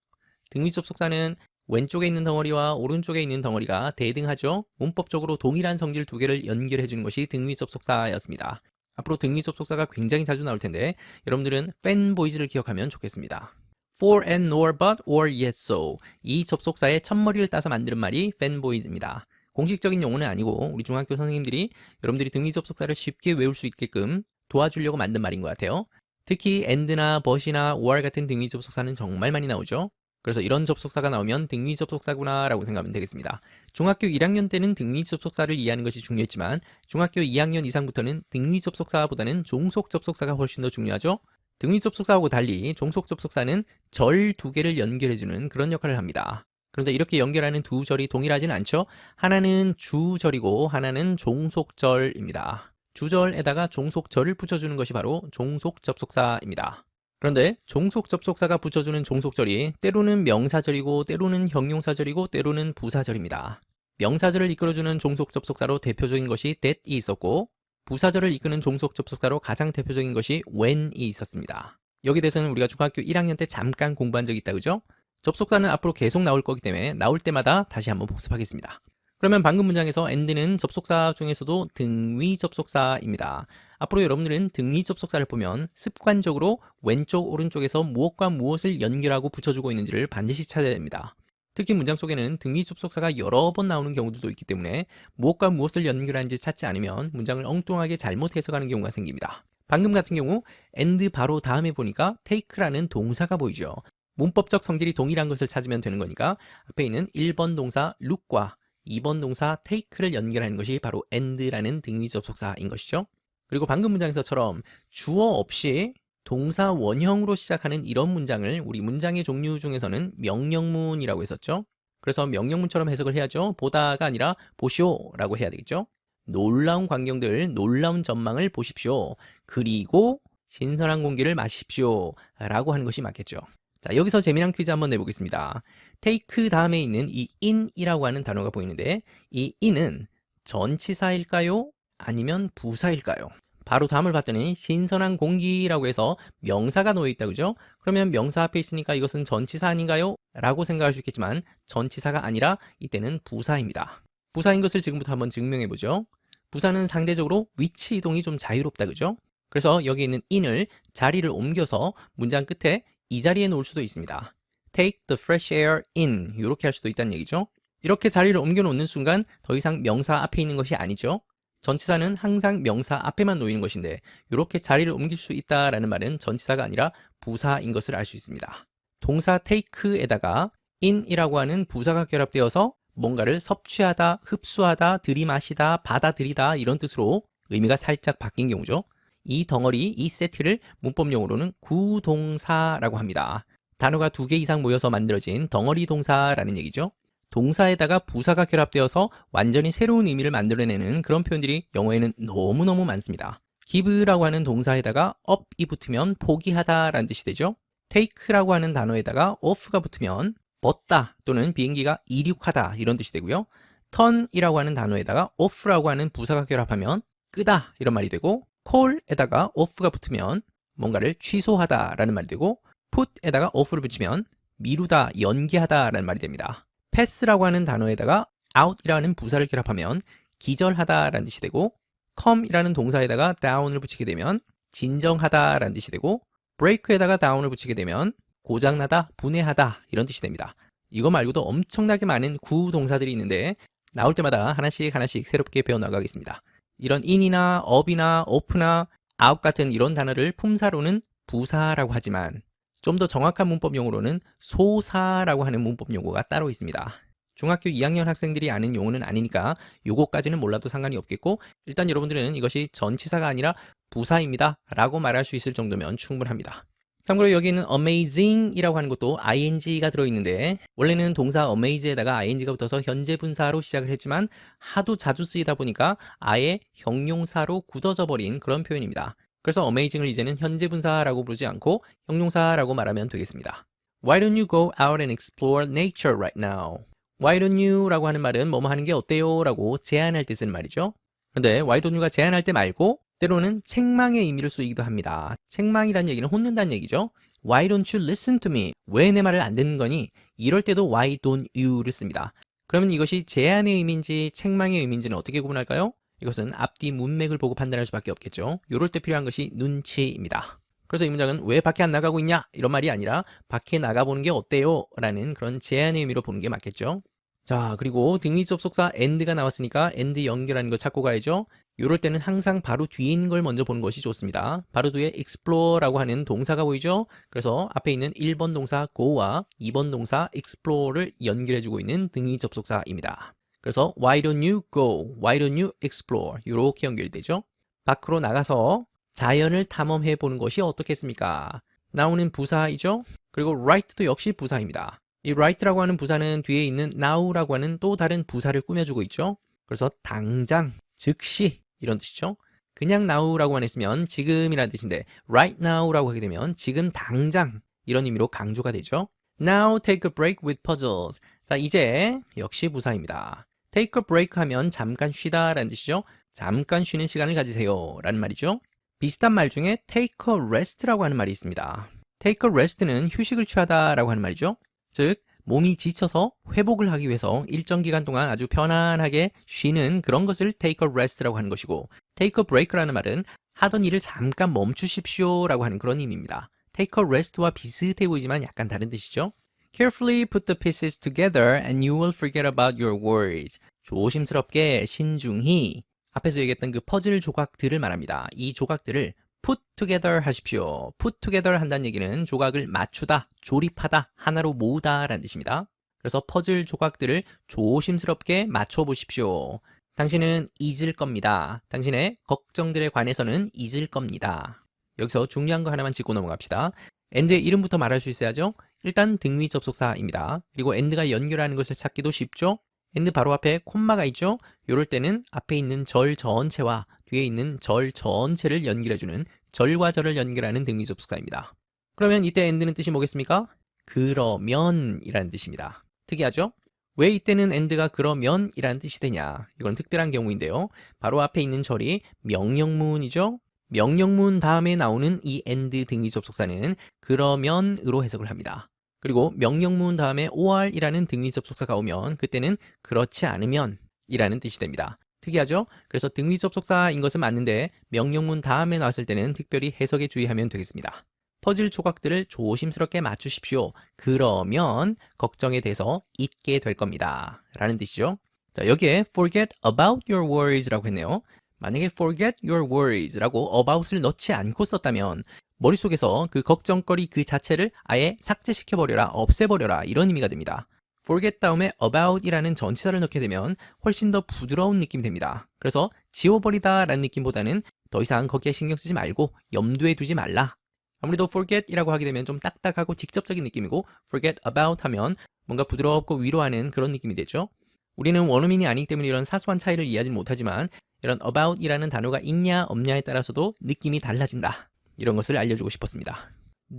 Speaker 1: 등위 접속사는 왼쪽에 있는 덩어리와 오른쪽에 있는 덩어리가 대등하죠. 문법적으로 동일한 성질 두 개를 연결해 주는 것이 등위 접속사였습니다. 앞으로 등위 접속사가 굉장히 자주 나올 텐데 여러분들은 fanboys를 기억하면 좋겠습니다. for and nor but or yet so. 이 접속사의 첫머리를 따서 만드는 말이 fanboys입니다. 공식적인 용어는 아니고 우리 중학교 선생님들이 여러분들이 등위 접속사를 쉽게 외울 수 있게끔 도와주려고 만든 말인 것 같아요. 특히 and나 but이나 or 같은 등위 접속사는 정말 많이 나오죠. 그래서 이런 접속사가 나오면 등위 접속사구나 라고 생각하면 되겠습니다. 중학교 1학년 때는 등위 접속사를 이해하는 것이 중요했지만 중학교 2학년 이상부터는 등위 접속사보다는 종속 접속사가 훨씬 더 중요하죠. 등위 접속사하고 달리 종속 접속사는 절 두 개를 연결해주는 그런 역할을 합니다. 그런데 이렇게 연결하는 두 절이 동일하진 않죠. 하나는 주절이고 하나는 종속절입니다. 주절에다가 종속절을 붙여주는 것이 바로 종속접속사입니다. 그런데 종속접속사가 붙여주는 종속절이 때로는 명사절이고 때로는 형용사절이고 때로는 부사절입니다. 명사절을 이끌어주는 종속접속사로 대표적인 것이 that이 있었고 부사절을 이끄는 종속접속사로 가장 대표적인 것이 when이 있었습니다. 여기에 대해서는 우리가 중학교 1학년 때 잠깐 공부한 적이 있다, 그죠? 접속사는 앞으로 계속 나올 거기 때문에 나올 때마다 다시 한번 복습하겠습니다. 그러면 방금 문장에서 and는 접속사 중에서도 등위 접속사입니다. 앞으로 여러분들은 등위 접속사를 보면 습관적으로 왼쪽 오른쪽에서 무엇과 무엇을 연결하고 붙여주고 있는지를 반드시 찾아야 됩니다. 특히 문장 속에는 등위 접속사가 여러 번 나오는 경우들도 있기 때문에 무엇과 무엇을 연결하는지 찾지 않으면 문장을 엉뚱하게 잘못 해석하는 경우가 생깁니다. 방금 같은 경우 and 바로 다음에 보니까 take라는 동사가 보이죠. 문법적 성질이 동일한 것을 찾으면 되는 거니까 앞에 있는 1번 동사 look과 2번 동사 take를 연결하는 것이 바로 and라는 등위 접속사인 것이죠. 그리고 방금 문장에서처럼 주어 없이 동사 원형으로 시작하는 이런 문장을 우리 문장의 종류 중에서는 명령문이라고 했었죠. 그래서 명령문처럼 해석을 해야죠. 보다가 아니라 보시오 라고 해야 되겠죠. 놀라운 광경들, 놀라운 전망을 보십시오. 그리고 신선한 공기를 마십시오 라고 하는 것이 맞겠죠. 자, 여기서 재미난 퀴즈 한번 내보겠습니다. take 다음에 있는 이 in이라고 하는 단어가 보이는데 이 in은 전치사일까요? 아니면 부사일까요? 바로 다음을 봤더니 신선한 공기라고 해서 명사가 놓여 있다, 그죠? 그러면 명사 앞에 있으니까 이것은 전치사 아닌가요? 라고 생각할 수 있겠지만 전치사가 아니라 이때는 부사입니다. 부사인 것을 지금부터 한번 증명해 보죠. 부사는 상대적으로 위치 이동이 좀 자유롭다, 그죠? 그래서 여기 있는 in을 자리를 옮겨서 문장 끝에 이 자리에 놓을 수도 있습니다. Take the fresh air in 이렇게 할 수도 있다는 얘기죠. 이렇게 자리를 옮겨 놓는 순간 더 이상 명사 앞에 있는 것이 아니죠. 전치사는 항상 명사 앞에만 놓이는 것인데 이렇게 자리를 옮길 수 있다라는 말은 전치사가 아니라 부사인 것을 알 수 있습니다. 동사 take에다가 in이라고 하는 부사가 결합되어서 뭔가를 섭취하다, 흡수하다, 들이마시다, 받아들이다 이런 뜻으로 의미가 살짝 바뀐 경우죠. 이 덩어리, 이 세트를 문법용어로는 구동사라고 합니다. 단어가 2개 이상 모여서 만들어진 덩어리 동사라는 얘기죠. 동사에다가 부사가 결합되어서 완전히 새로운 의미를 만들어내는 그런 표현들이 영어에는 너무너무 많습니다. give라고 하는 동사에다가 up이 붙으면 포기하다 라는 뜻이 되죠. take라고 하는 단어에다가 off가 붙으면 벗다 또는 비행기가 이륙하다 이런 뜻이 되고요. turn이라고 하는 단어에다가 off라고 하는 부사가 결합하면 끄다 이런 말이 되고 call에다가 off가 붙으면 뭔가를 취소하다 라는 말이 되고 put에다가 off를 붙이면 미루다, 연기하다 라는 말이 됩니다. pass라고 하는 단어에다가 out이라는 부사를 결합하면 기절하다 라는 뜻이 되고 come이라는 동사에다가 down을 붙이게 되면 진정하다 라는 뜻이 되고 break에다가 down을 붙이게 되면 고장나다, 분해하다 이런 뜻이 됩니다. 이거 말고도 엄청나게 많은 구동사들이 있는데 나올 때마다 하나씩 새롭게 배워나가겠습니다. 이런 in이나 up이나 off나 out 같은 이런 단어를 품사로는 부사라고 하지만 좀 더 정확한 문법 용어로는 소사라고 하는 문법 용어가 따로 있습니다. 중학교 2학년 학생들이 아는 용어는 아니니까 요거까지는 몰라도 상관이 없겠고 일단 여러분들은 이것이 전치사가 아니라 부사입니다 라고 말할 수 있을 정도면 충분합니다. 참고로 여기는 amazing이라고 하는 것도 ing가 들어있는데 원래는 동사 amaze에다가 ing가 붙어서 현재 분사로 시작을 했지만 하도 자주 쓰이다 보니까 아예 형용사로 굳어져 버린 그런 표현입니다. 그래서 amazing을 이제는 현재 분사라고 부르지 않고 형용사라고 말하면 되겠습니다. Why don't you go out and explore nature right now? Why don't you 라고 하는 말은 뭐뭐 하는 게 어때요? 라고 제안할 때 쓰는 말이죠. 그런데 why don't you가 제안할 때 말고 때로는 책망의 의미를 쓰이기도 합니다. 책망이라는 얘기는 혼낸다는 얘기죠. Why don't you listen to me? 왜 내 말을 안 듣는 거니? 이럴 때도 why don't you를 씁니다. 그러면 이것이 제안의 의미인지 책망의 의미인지는 어떻게 구분할까요? 이것은 앞뒤 문맥을 보고 판단할 수밖에 없겠죠. 이럴 때 필요한 것이 눈치입니다. 그래서 이 문장은 왜 밖에 안 나가고 있냐? 이런 말이 아니라 밖에 나가보는 게 어때요? 라는 그런 제안의 의미로 보는 게 맞겠죠. 자, 그리고 등위 접속사 and가 나왔으니까 and 연결하는 거 찾고 가야죠. 이럴 때는 항상 바로 뒤에 있는 걸 먼저 보는 것이 좋습니다. 바로 뒤에 explore라고 하는 동사가 보이죠? 그래서 앞에 있는 1번 동사 go와 2번 동사 explore를 연결해주고 있는 등위 접속사입니다. 그래서 why don't you go? Why don't you explore? 이렇게 연결이 되죠. 밖으로 나가서 자연을 탐험해 보는 것이 어떻겠습니까? 나오는 부사이죠. 그리고 right도 역시 부사입니다. 이 right라고 하는 부사는 뒤에 있는 now라고 하는 또 다른 부사를 꾸며주고 있죠. 그래서 당장, 즉시 이런 뜻이죠. 그냥 now라고만 했으면 지금이라는 뜻인데 right now라고 하게 되면 지금 당장 이런 의미로 강조가 되죠. Now take a break with puzzles. 자, 이제 역시 부사입니다. take a break 하면 잠깐 쉬다 라는 뜻이죠. 잠깐 쉬는 시간을 가지세요 라는 말이죠. 비슷한 말 중에 take a rest라고 하는 말이 있습니다. take a rest는 휴식을 취하다 라고 하는 말이죠. 즉 몸이 지쳐서 회복을 하기 위해서 일정 기간 동안 아주 편안하게 쉬는 그런 것을 take a rest라고 하는 것이고, take a break라는 말은 하던 일을 잠깐 멈추십시오 라고 하는 그런 의미입니다. take a rest와 비슷해 보이지만 약간 다른 뜻이죠. Carefully put the pieces together and you will forget about your worries. 조심스럽게 신중히 앞에서 얘기했던 그 퍼즐 조각들을 말합니다. 이 조각들을 put together 하십시오. put together 한다는 얘기는 조각을 맞추다, 조립하다, 하나로 모으다 라는 뜻입니다. 그래서 퍼즐 조각들을 조심스럽게 맞춰 보십시오. 당신은 잊을 겁니다. 당신의 걱정들에 관해서는 잊을 겁니다. 여기서 중요한 거 하나만 짚고 넘어갑시다. and의 이름부터 말할 수 있어야죠. 일단 등위 접속사입니다. 그리고 and가 연결하는 것을 찾기도 쉽죠. and 바로 앞에 콤마가 있죠. 이럴 때는 앞에 있는 절 전체와 뒤에 있는 절 전체를 연결해주는 절과 절을 연결하는 등위 접속사입니다. 그러면 이때 and는 뜻이 뭐겠습니까? 그러면 이라는 뜻입니다. 특이하죠? 왜 이때는 and가 그러면 이라는 뜻이 되냐? 이건 특별한 경우인데요. 바로 앞에 있는 절이 명령문이죠. 명령문 다음에 나오는 이 and 등위 접속사는 그러면으로 해석을 합니다. 그리고 명령문 다음에 or이라는 등위 접속사가 오면 그때는 그렇지 않으면 이라는 뜻이 됩니다. 특이하죠? 그래서 등위 접속사인 것은 맞는데 명령문 다음에 나왔을 때는 특별히 해석에 주의하면 되겠습니다. 퍼즐 조각들을 조심스럽게 맞추십시오. 그러면 걱정에 대해서 잊게 될 겁니다. 라는 뜻이죠. 자, 여기에 forget about your worries 라고 했네요. 만약에 forget your worries 라고 about을 넣지 않고 썼다면 머릿속에서 그 걱정거리 그 자체를 아예 삭제시켜버려라, 없애버려라 이런 의미가 됩니다. forget 다음에 about 이라는 전치사를 넣게 되면 훨씬 더 부드러운 느낌이 됩니다. 그래서 지워버리다 라는 느낌보다는 더 이상 거기에 신경 쓰지 말고 염두에 두지 말라. 아무래도 forget 이라고 하게 되면 좀 딱딱하고 직접적인 느낌이고 forget about 하면 뭔가 부드럽고 위로하는 그런 느낌이 되죠. 우리는 원어민이 아니기 때문에 이런 사소한 차이를 이해하지 못하지만 이런 about 이라는 단어가 있냐 없냐에 따라서도 느낌이 달라진다. 이런 것을 알려주고 싶었습니다.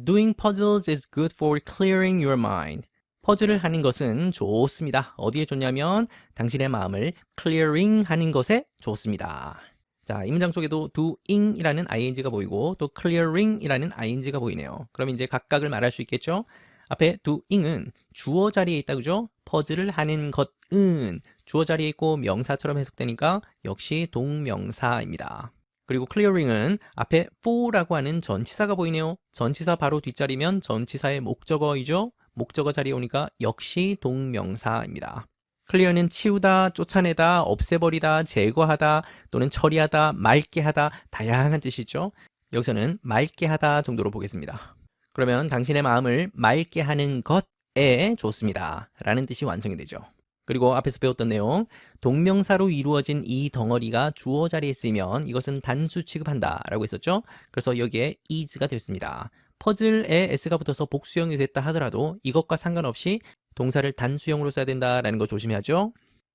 Speaker 1: Doing puzzles is good for clearing your mind. 퍼즐을 하는 것은 좋습니다. 어디에 좋냐면 당신의 마음을 clearing 하는 것에 좋습니다. 자, 이 문장 속에도 doing이라는 ing가 보이고 또 clearing이라는 ing가 보이네요. 그럼 이제 각각을 말할 수 있겠죠? 앞에 doing은 주어 자리에 있다 그죠? 퍼즐을 하는 것은 주어 자리에 있고 명사처럼 해석되니까 역시 동명사입니다. 그리고 clearing은 앞에 for라고 하는 전치사가 보이네요. 전치사 바로 뒷자리면 전치사의 목적어이죠. 목적어 자리에 오니까 역시 동명사입니다. clear는 치우다, 쫓아내다, 없애버리다, 제거하다, 또는 처리하다, 맑게 하다, 다양한 뜻이죠. 여기서는 맑게 하다 정도로 보겠습니다. 그러면 당신의 마음을 맑게 하는 것에 좋습니다. 라는 뜻이 완성이 되죠. 그리고 앞에서 배웠던 내용, 동명사로 이루어진 이 덩어리가 주어 자리에 쓰이면 이것은 단수 취급한다 라고 했었죠. 그래서 여기에 is가 됐습니다. 퍼즐에 s가 붙어서 복수형이 됐다 하더라도 이것과 상관없이 동사를 단수형으로 써야 된다라는 거 조심해야죠.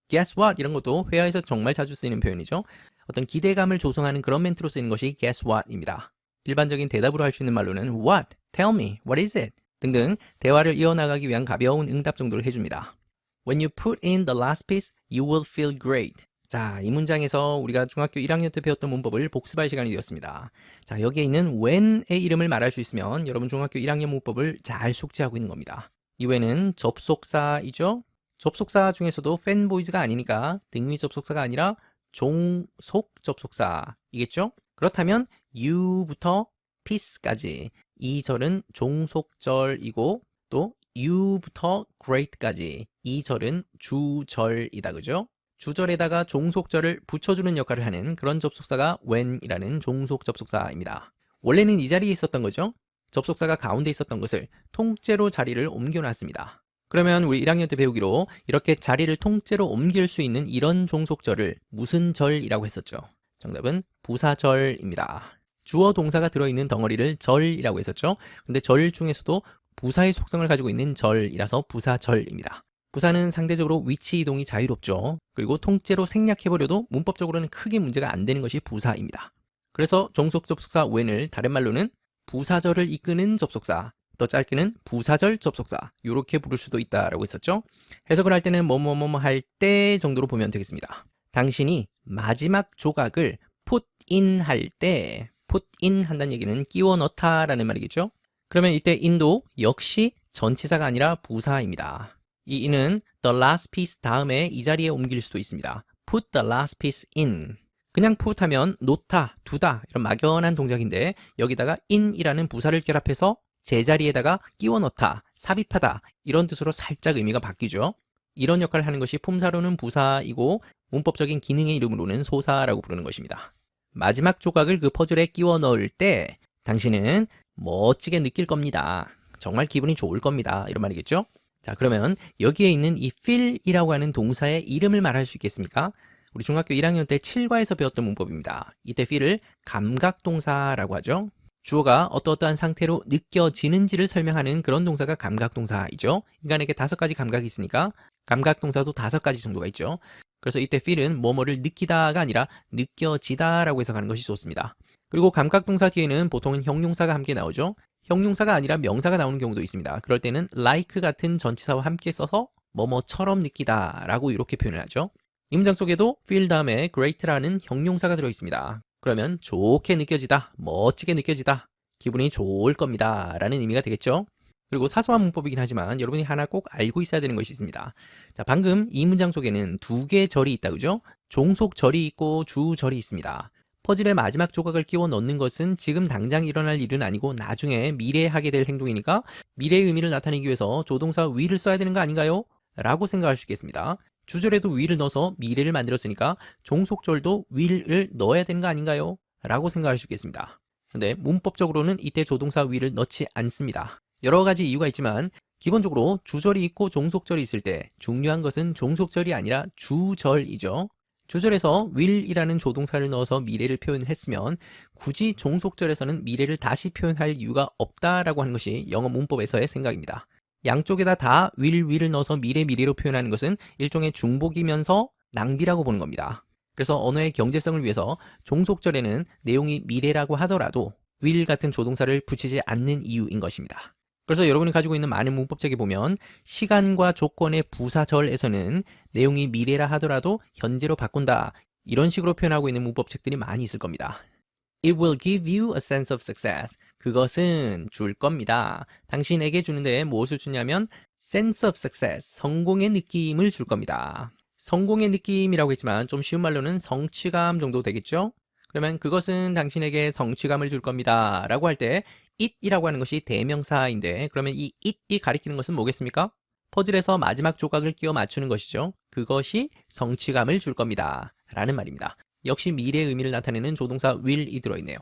Speaker 1: Guess what? 이런 것도 회화에서 정말 자주 쓰이는 표현이죠. 어떤 기대감을 조성하는 그런 멘트로 쓰이는 것이 guess what입니다. 일반적인 대답으로 할 수 있는 말로는 what? Tell me. What is it? 등등 대화를 이어나가기 위한 가벼운 응답 정도를 해줍니다. When you put in the last piece, you will feel great. 자, 이 문장에서 우리가 중학교 1학년 때 배웠던 문법을 복습할 시간이 되었습니다. 자, 여기에 있는 when의 이름을 말할 수 있으면 여러분 중학교 1학년 문법을 잘 숙지하고 있는 겁니다. 이 when은 접속사이죠. 접속사 중에서도 fanboys가 아니니까 등위 접속사가 아니라 종속 접속사이겠죠. 그렇다면 you부터 piece까지 이 절은 종속절이고 또 you부터 great까지 이 절은 주절이다 그죠? 주절에다가 종속절을 붙여주는 역할을 하는 그런 접속사가 when이라는 종속 접속사입니다. 원래는 이 자리에 있었던 거죠. 접속사가 가운데 있었던 것을 통째로 자리를 옮겨놨습니다. 그러면 우리 1학년 때 배우기로 이렇게 자리를 통째로 옮길 수 있는 이런 종속절을 무슨 절이라고 했었죠? 정답은 부사절입니다. 주어 동사가 들어있는 덩어리를 절이라고 했었죠. 근데 절 중에서도 부사의 속성을 가지고 있는 절이라서 부사절입니다. 부사는 상대적으로 위치 이동이 자유롭죠. 그리고 통째로 생략해버려도 문법적으로는 크게 문제가 안 되는 것이 부사입니다. 그래서 종속 접속사 when을 다른 말로는 부사절을 이끄는 접속사, 더 짧게는 부사절 접속사, 이렇게 부를 수도 있다라고 했었죠. 해석을 할 때는 뭐뭐뭐 할 때 정도로 보면 되겠습니다. 당신이 마지막 조각을 put in 할 때, put in 한다는 얘기는 끼워 넣다라는 말이겠죠. 그러면 이때 in도 역시 전치사가 아니라 부사입니다. 이 in은 the last piece 다음에 이 자리에 옮길 수도 있습니다. put the last piece in. 그냥 put 하면 놓다, 두다 이런 막연한 동작인데 여기다가 in이라는 부사를 결합해서 제자리에다가 끼워 넣다, 삽입하다 이런 뜻으로 살짝 의미가 바뀌죠. 이런 역할을 하는 것이 품사로는 부사이고 문법적인 기능의 이름으로는 소사라고 부르는 것입니다. 마지막 조각을 그 퍼즐에 끼워 넣을 때 당신은 멋지게 느낄 겁니다. 정말 기분이 좋을 겁니다. 이런 말이겠죠? 자, 그러면 여기에 있는 이 feel이라고 하는 동사의 이름을 말할 수 있겠습니까? 우리 중학교 1학년 때 7과에서 배웠던 문법입니다. 이때 feel을 감각동사라고 하죠. 주어가 어떠한 상태로 느껴지는지를 설명하는 그런 동사가 감각동사이죠. 인간에게 5가지 감각이 있으니까 감각동사도 5가지 정도가 있죠. 그래서 이때 feel은 뭐뭐를 느끼다가 아니라 느껴지다라고 해석하는 것이 좋습니다. 그리고 감각동사 뒤에는 보통은 형용사가 함께 나오죠. 형용사가 아니라 명사가 나오는 경우도 있습니다. 그럴 때는 like 같은 전치사와 함께 써서 뭐뭐처럼 느끼다 라고 이렇게 표현을 하죠. 이 문장 속에도 feel 다음에 great라는 형용사가 들어있습니다. 그러면 좋게 느껴지다, 멋지게 느껴지다, 기분이 좋을 겁니다 라는 의미가 되겠죠. 그리고 사소한 문법이긴 하지만 여러분이 하나 꼭 알고 있어야 되는 것이 있습니다. 자, 방금 이 문장 속에는 2개의 절이 있다, 그죠? 종속절이 있고 주절이 있습니다. 퍼즐의 마지막 조각을 끼워 넣는 것은 지금 당장 일어날 일은 아니고 나중에 미래에 하게 될 행동이니까 미래의 의미를 나타내기 위해서 조동사 will을 써야 되는 거 아닌가요? 라고 생각할 수 있겠습니다. 주절에도 will을 넣어서 미래를 만들었으니까 종속절도 will을 넣어야 되는 거 아닌가요? 라고 생각할 수 있겠습니다. 근데 문법적으로는 이때 조동사 will을 넣지 않습니다. 여러 가지 이유가 있지만 기본적으로 주절이 있고 종속절이 있을 때 중요한 것은 종속절이 아니라 주절이죠. 주절에서 will이라는 조동사를 넣어서 미래를 표현했으면 굳이 종속절에서는 미래를 다시 표현할 이유가 없다라고 하는 것이 영어 문법에서의 생각입니다. 양쪽에다 다 will을 넣어서 미래로 표현하는 것은 일종의 중복이면서 낭비라고 보는 겁니다. 그래서 언어의 경제성을 위해서 종속절에는 내용이 미래라고 하더라도 will 같은 조동사를 붙이지 않는 이유인 것입니다. 그래서 여러분이 가지고 있는 많은 문법책에 보면 시간과 조건의 부사절에서는 내용이 미래라 하더라도 현재로 바꾼다 이런 식으로 표현하고 있는 문법책들이 많이 있을 겁니다. It will give you a sense of success. 그것은 줄 겁니다. 당신에게 주는데 무엇을 주냐면 sense of success, 성공의 느낌을 줄 겁니다. 성공의 느낌이라고 했지만 좀 쉬운 말로는 성취감 정도 되겠죠? 그러면 그것은 당신에게 성취감을 줄 겁니다 라고 할 때 it이라고 하는 것이 대명사인데 그러면 이 it이 가리키는 것은 뭐겠습니까? 퍼즐에서 마지막 조각을 끼워 맞추는 것이죠. 그것이 성취감을 줄 겁니다 라는 말입니다. 역시 미래의 의미를 나타내는 조동사 will이 들어있네요.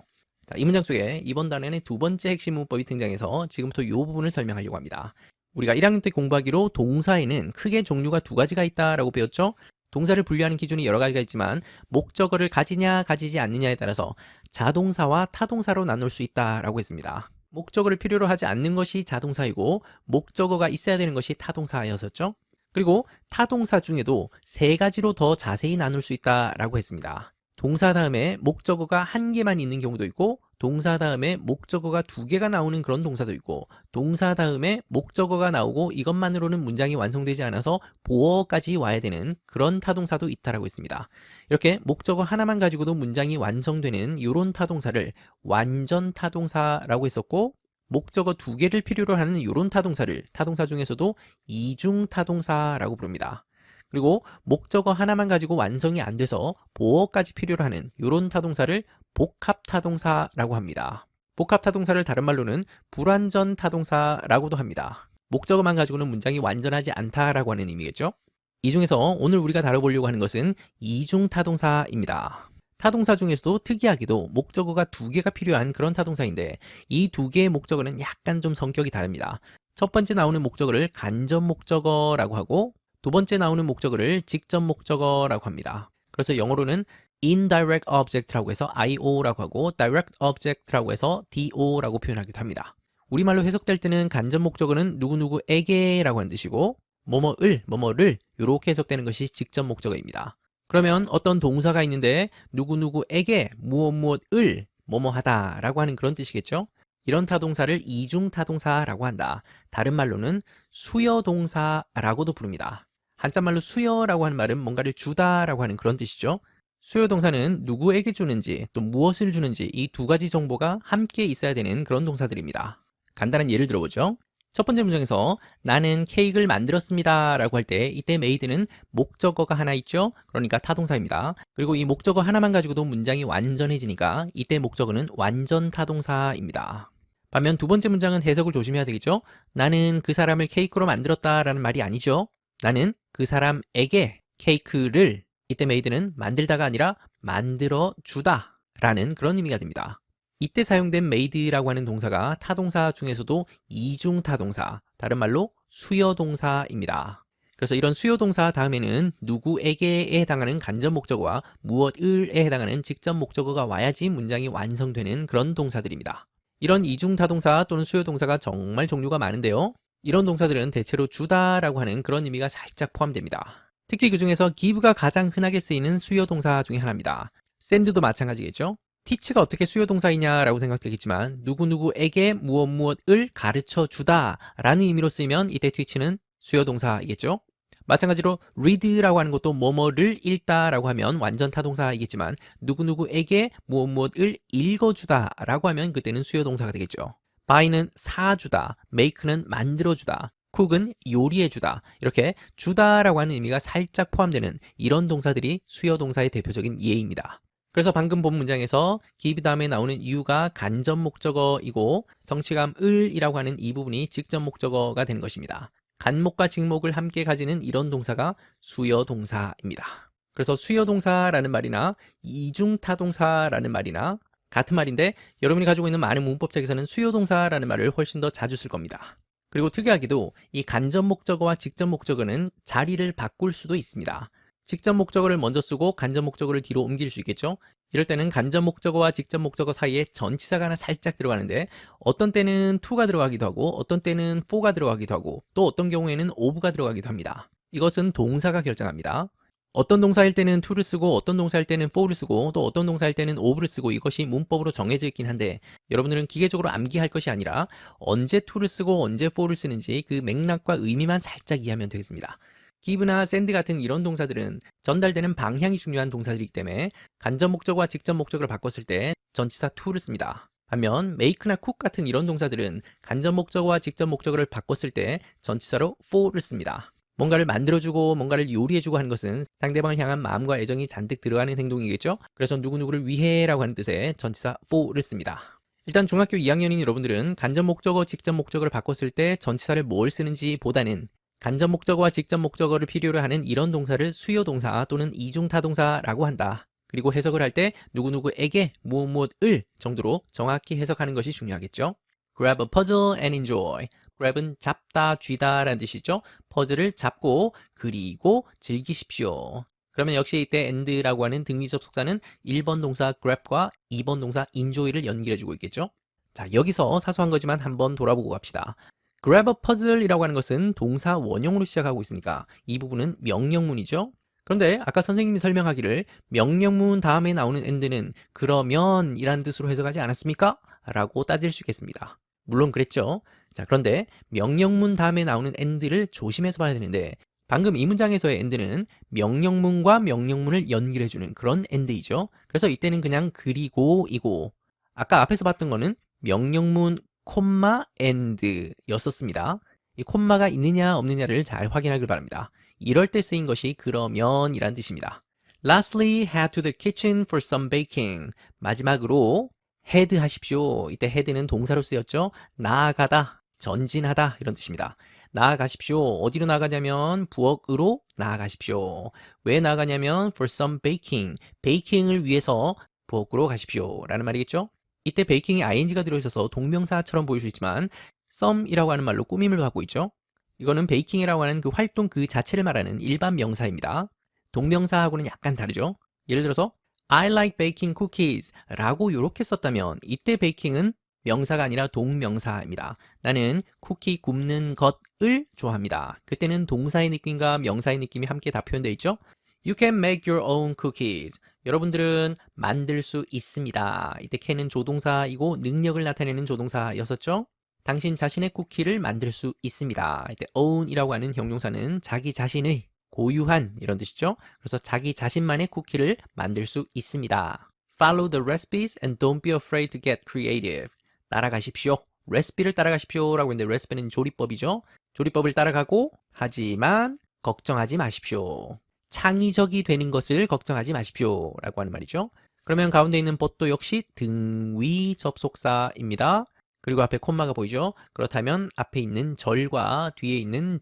Speaker 1: 자, 이 문장 속에 이번 단원의 2번째 핵심 문법이 등장해서 지금부터 이 부분을 설명하려고 합니다. 우리가 1학년 때 공부하기로 동사에는 크게 종류가 2가지가 있다라고 배웠죠? 동사를 분류하는 기준이 여러 가지가 있지만 목적어를 가지냐 가지지 않느냐에 따라서 자동사와 타동사로 나눌 수 있다라고 했습니다. 목적어를 필요로 하지 않는 것이 자동사이고 목적어가 있어야 되는 것이 타동사였었죠. 그리고 타동사 중에도 3가지로 더 자세히 나눌 수 있다라고 했습니다. 동사 다음에 목적어가 1개만 있는 경우도 있고 동사 다음에 목적어가 2개가 나오는 그런 동사도 있고 동사 다음에 목적어가 나오고 이것만으로는 문장이 완성되지 않아서 보어까지 와야 되는 그런 타동사도 있다라고 했습니다. 이렇게 목적어 하나만 가지고도 문장이 완성되는 이런 타동사를 완전 타동사라고 했었고 목적어 2개를 필요로 하는 이런 타동사를 타동사 중에서도 이중 타동사라고 부릅니다. 그리고 목적어 하나만 가지고 완성이 안 돼서 보어까지 필요로 하는 이런 타동사를 복합 타동사라고 합니다. 복합 타동사를 다른 말로는 불완전 타동사라고도 합니다. 목적어만 가지고는 문장이 완전하지 않다라고 하는 의미겠죠. 이 중에서 오늘 우리가 다뤄보려고 하는 것은 이중 타동사입니다. 타동사 중에서도 특이하게도 목적어가 2개가 필요한 그런 타동사인데 이 2개의 목적어는 약간 좀 성격이 다릅니다. 첫 번째 나오는 목적어를 간접 목적어라고 하고 두 번째 나오는 목적어를 직접 목적어라고 합니다. 그래서 영어로는 indirect object라고 해서 IO라고 하고 direct object라고 해서 DO라고 표현하기도 합니다. 우리말로 해석될 때는 간접 목적어는 누구누구에게 라고 하는 뜻이고 뭐뭐를 이렇게 해석되는 것이 직접 목적어입니다. 그러면 어떤 동사가 있는데 누구누구에게 무엇무엇을 뭐뭐하다 라고 하는 그런 뜻이겠죠. 이런 타동사를 이중타동사라고 한다. 다른 말로는 수여동사라고도 부릅니다. 한자말로 수여라고 하는 말은 뭔가를 주다라고 하는 그런 뜻이죠. 수여동사는 누구에게 주는지 또 무엇을 주는지 이 두 가지 정보가 함께 있어야 되는 그런 동사들입니다. 간단한 예를 들어보죠. 첫 번째 문장에서 나는 케이크를 만들었습니다 라고 할 때 이때 made는 목적어가 하나 있죠. 그러니까 타동사입니다. 그리고 이 목적어 하나만 가지고도 문장이 완전해지니까 이때 목적어는 완전 타동사입니다. 반면 두 번째 문장은 해석을 조심해야 되겠죠. 나는 그 사람을 케이크로 만들었다 라는 말이 아니죠. 나는 그 사람에게 케이크를, 이때 made는 만들다가 아니라 만들어주다 라는 그런 의미가 됩니다. 이때 사용된 made라고 하는 동사가 타동사 중에서도 이중타동사, 다른 말로 수여동사입니다. 그래서 이런 수여동사 다음에는 누구에게에 해당하는 간접 목적어와 무엇을에 해당하는 직접 목적어가 와야지 문장이 완성되는 그런 동사들입니다. 이런 이중타동사 또는 수여동사가 정말 종류가 많은데요. 이런 동사들은 대체로 주다라고 하는 그런 의미가 살짝 포함됩니다. 특히 그 중에서 give가 가장 흔하게 쓰이는 수여동사 중에 하나입니다. send도 마찬가지겠죠. teach가 어떻게 수요동사이냐라고 생각되겠지만 누구누구에게 무엇무엇을 가르쳐 주다 라는 의미로 쓰이면 이때 teach는 수요동사이겠죠. 마찬가지로 read라고 하는 것도 뭐뭐를 읽다 라고 하면 완전 타동사이겠지만 누구누구에게 무엇무엇을 읽어주다 라고 하면 그때는 수요동사가 되겠죠. buy는 사주다, make는 만들어주다, cook은 요리해주다, 이렇게 주다라고 하는 의미가 살짝 포함되는 이런 동사들이 수요동사의 대표적인 예입니다. 그래서 방금 본 문장에서 give 다음에 나오는 you가 간접 목적어이고 성취감을이라고 하는 이 부분이 직접 목적어가 되는 것입니다. 간목과 직목을 함께 가지는 이런 동사가 수여동사입니다. 그래서 수여동사라는 말이나 이중타동사라는 말이나 같은 말인데 여러분이 가지고 있는 많은 문법책에서는 수여동사라는 말을 훨씬 더 자주 쓸 겁니다. 그리고 특이하게도 이 간접 목적어와 직접 목적어는 자리를 바꿀 수도 있습니다. 직접 목적어를 먼저 쓰고 간접 목적어를 뒤로 옮길 수 있겠죠. 이럴 때는 간접 목적어와 직접 목적어 사이에 전치사가 하나 살짝 들어가는데 어떤 때는 to가 들어가기도 하고 어떤 때는 for가 들어가기도 하고 또 어떤 경우에는 of가 들어가기도 합니다. 이것은 동사가 결정합니다. 어떤 동사일 때는 to를 쓰고 어떤 동사일 때는 for를 쓰고 또 어떤 동사일 때는 of를 쓰고 이것이 문법으로 정해져 있긴 한데 여러분들은 기계적으로 암기할 것이 아니라 언제 to를 쓰고 언제 for를 쓰는지 그 맥락과 의미만 살짝 이해하면 되겠습니다. give나 send 같은 이런 동사들은 전달되는 방향이 중요한 동사들이기 때문에 간접 목적어와 직접 목적어를 바꿨을 때 전치사 to를 씁니다. 반면 make나 cook 같은 이런 동사들은 간접 목적어와 직접 목적어를 바꿨을 때 전치사로 for를 씁니다. 뭔가를 만들어주고 뭔가를 요리해주고 하는 것은 상대방을 향한 마음과 애정이 잔뜩 들어가는 행동이겠죠. 그래서 누구누구를 위해라고 하는 뜻의 전치사 for를 씁니다. 일단 중학교 2학년인 여러분들은 간접 목적어, 직접 목적어를 바꿨을 때 전치사를 뭘 쓰는지 보다는 간접 목적어와 직접 목적어를 필요로 하는 이런 동사를 수요동사 또는 이중타동사라고 한다. 그리고 해석을 할 때 누구누구에게 무엇무엇을 정도로 정확히 해석하는 것이 중요하겠죠. Grab a puzzle and enjoy. grab은 잡다, 쥐다 라는 뜻이죠. 퍼즐을 잡고 그리고 즐기십시오. 그러면 역시 이때 and라고 하는 등위 접속사는 1번 동사 grab과 2번 동사 enjoy를 연결해주고 있겠죠. 자, 여기서 사소한 거지만 한번 돌아보고 갑시다. grab a puzzle이라고 하는 것은 동사 원형으로 시작하고 있으니까 이 부분은 명령문이죠. 그런데 아까 선생님이 설명하기를 명령문 다음에 나오는 and는 그러면 이라는 뜻으로 해석하지 않았습니까? 라고 따질 수 있겠습니다. 물론 그랬죠. 자, 그런데 명령문 다음에 나오는 and를 조심해서 봐야 되는데 방금 이 문장에서의 and는 명령문과 명령문을 연결해주는 그런 and이죠. 그래서 이때는 그냥 그리고이고 아까 앞에서 봤던 거는 명령문 콤마 and 였었습니다. 이 콤마가 있느냐 없느냐를 잘 확인하길 바랍니다. 이럴 때 쓰인 것이 그러면 이란 뜻입니다. Lastly, head to the kitchen for some baking. 마지막으로 head 하십시오. 이때 head는 동사로 쓰였죠. 나아가다, 전진하다 이런 뜻입니다. 나아가십시오. 어디로 나가냐면 부엌으로 나아가십시오. 왜 나가냐면 for some baking. 베이킹을 위해서 부엌으로 가십시오. 라는 말이겠죠. 이때 베이킹이 ing가 들어있어서 동명사처럼 보일 수 있지만 some이라고 하는 말로 꾸밈을 받고 있죠. 이거는 베이킹이라고 하는 그 활동 그 자체를 말하는 일반 명사입니다. 동명사하고는 약간 다르죠. 예를 들어서 I like baking cookies 라고 이렇게 썼다면 이때 베이킹은 명사가 아니라 동명사입니다. 나는 쿠키 굽는 것을 좋아합니다. 그때는 동사의 느낌과 명사의 느낌이 함께 다 표현되어 있죠. You can make your own cookies. 여러분들은 만들 수 있습니다. 이때 can은 조동사이고 능력을 나타내는 조동사였었죠. 당신 자신의 쿠키를 만들 수 있습니다. 이때 own이라고 하는 형용사는 자기 자신의 고유한 이런 뜻이죠. 그래서 자기 자신만의 쿠키를 만들 수 있습니다. Follow the recipes and don't be afraid to get creative. 따라가십시오. 레시피를 따라가십시오 라고 했는데 레시피는 조리법이죠. 조리법을 따라가고 하지만 걱정하지 마십시오. 창의적이 되는 것을 걱정하지 마십시오 라고 하는 말이죠. 그러면 가운데 있는 but도 역시 등위 접속사입니다. 그리고 앞에 콤마가 보이죠. 그렇다면 앞에 있는 절과 뒤에 있는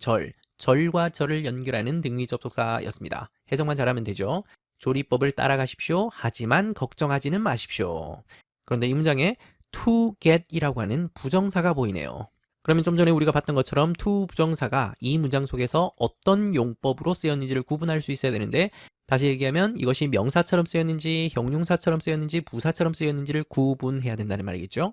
Speaker 1: 절과 절을 연결하는 등위 접속사였습니다. 해석만 잘하면 되죠. 조리법을 따라가십시오. 하지만 걱정하지는 마십시오. 그런데 이 문장에 to get이라고 하는 부정사가 보이네요. 그러면 좀 전에 우리가 봤던 것처럼 to 부정사가 이 문장 속에서 어떤 용법으로 쓰였는지를 구분할 수 있어야 되는데 다시 얘기하면 이것이 명사처럼 쓰였는지 형용사처럼 쓰였는지 부사처럼 쓰였는지를 구분해야 된다는 말이겠죠.